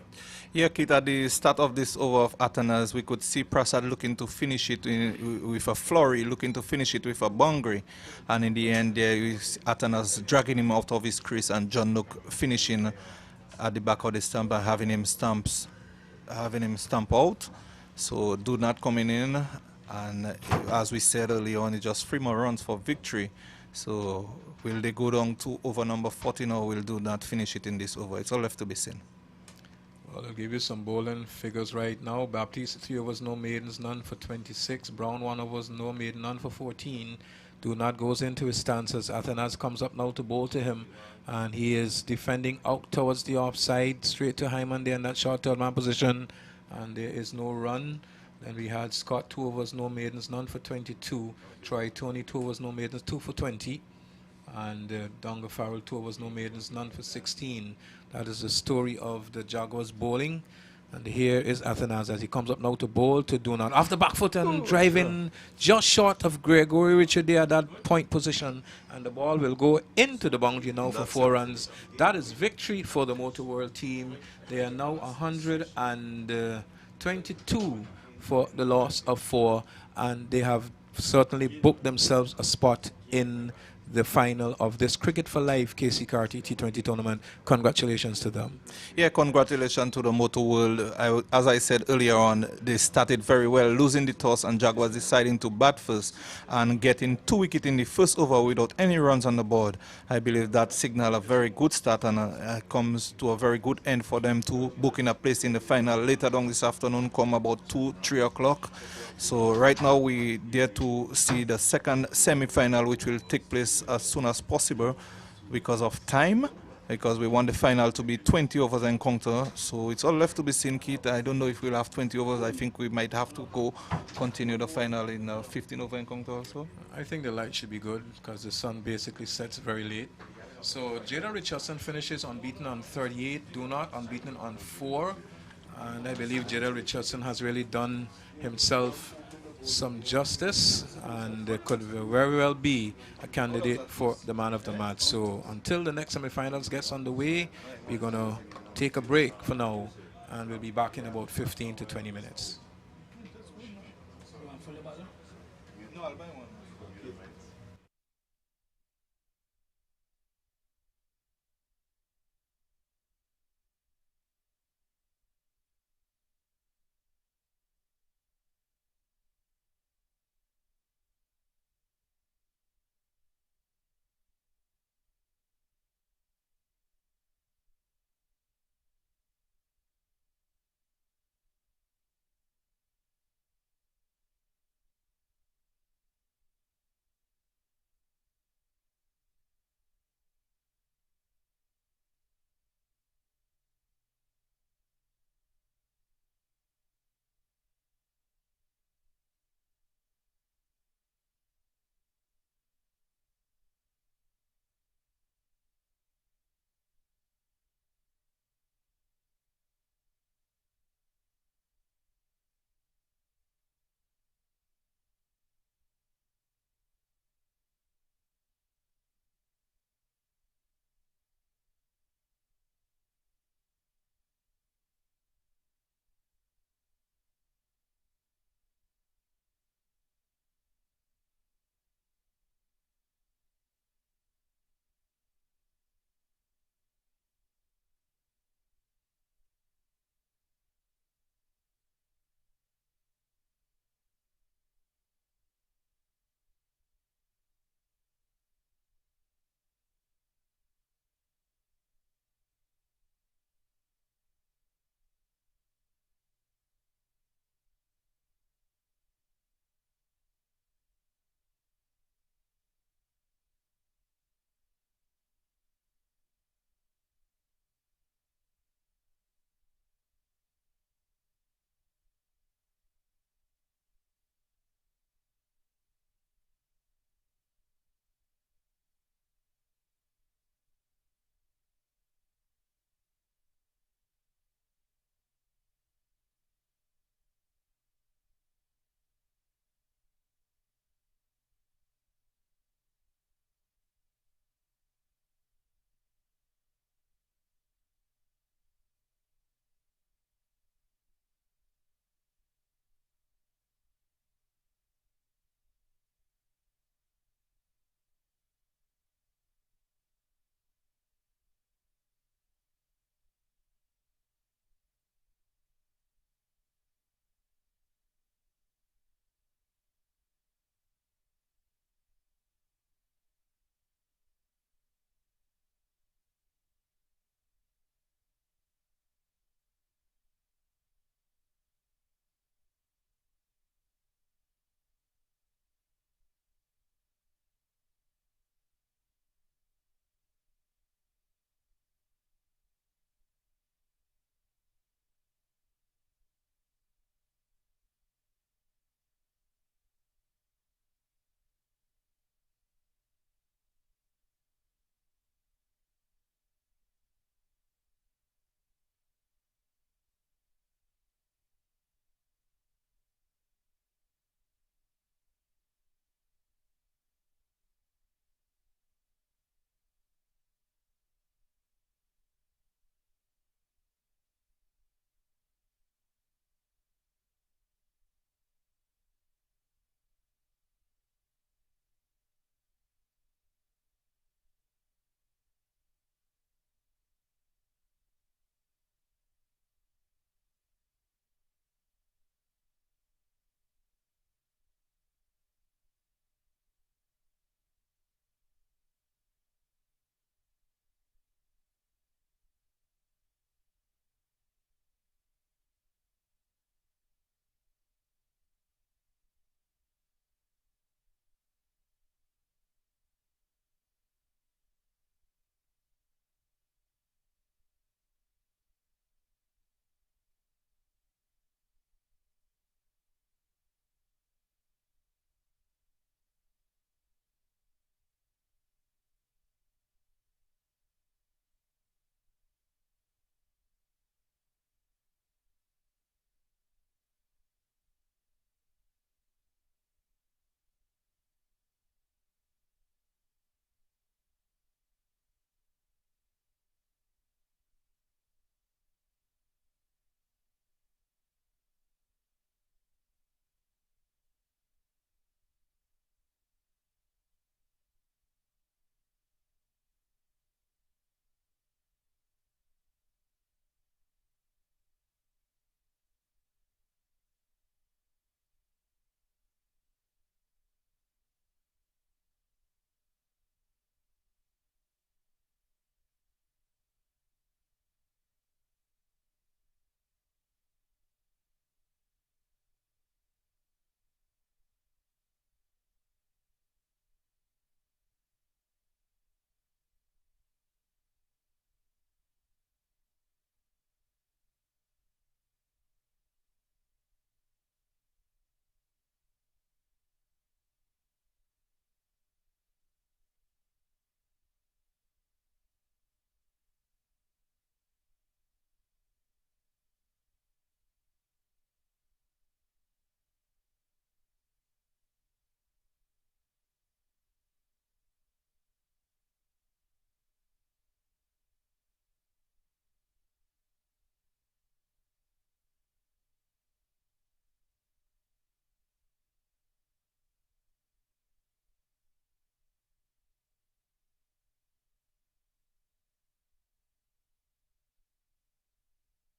Yeah, Kit, at the start of this over of Athanaz, we could see Prasad looking to finish it with a flurry, looking to finish it with a boundary. And in the end, there is Athanaz dragging him out of his crease and John Luke finishing at the back of the stump and having him stamp out. So do not coming in. And as we said earlier on, it's just 3 more runs for victory. So will they go down to over number 14 or will do not finish it in this over? It's all left to be seen. Well, I'll give you some bowling figures right now. Baptiste, 3 overs, no maidens, none for 26. Brown, 1 overs, no maiden, none for 14. Do not goes into his stances. Athanaz comes up now to bowl to him. And he is defending out towards the offside, straight to Hyman there in that short third man position. And there is no run. Then we had Scott, 2 overs, no maidens, none for 22. Troy Tony, 2 overs, no maidens, 2 for 20. And Donga Farrell, 2 overs, no maidens, none for 16. That is the story of the Jaguars bowling. And here is Athanaz as he comes up now to bowl to Donan. Off the back foot and driving just short of Gregory Richard there at that point position. And the ball will go into the boundary now for 4 runs. That is victory for the Motor World team. They are now 122 for the loss of 4, and they have certainly booked themselves a spot in the final of this Cricket for Life Keacy Carty T20 tournament. Congratulations to them. Yeah, congratulations to the Motor World. As I said earlier on, they started very well, losing the toss and Jaguars deciding to bat first and getting 2 wickets in the first over without any runs on the board. I believe that signal a very good start and comes to a very good end for them to book in a place in the final later on this afternoon, come about 2-3 o'clock. So right now we dare to see the second semi-final, which will take place as soon as possible because of time, because we want the final to be 20 overs encounter. So it's all left to be seen, Keith. I don't know if we'll have 20 overs. I think we might have to continue the final in 15 over encounter also. I think the light should be good because the sun basically sets very late. So Jada Richardson finishes unbeaten on 38, Do Not unbeaten on 4. And I believe Jada Richardson has really done himself some justice and could very well be a candidate for the man of the match. So until the next semifinals gets underway, we're going to take a break for now and we'll be back in about 15 to 20 minutes.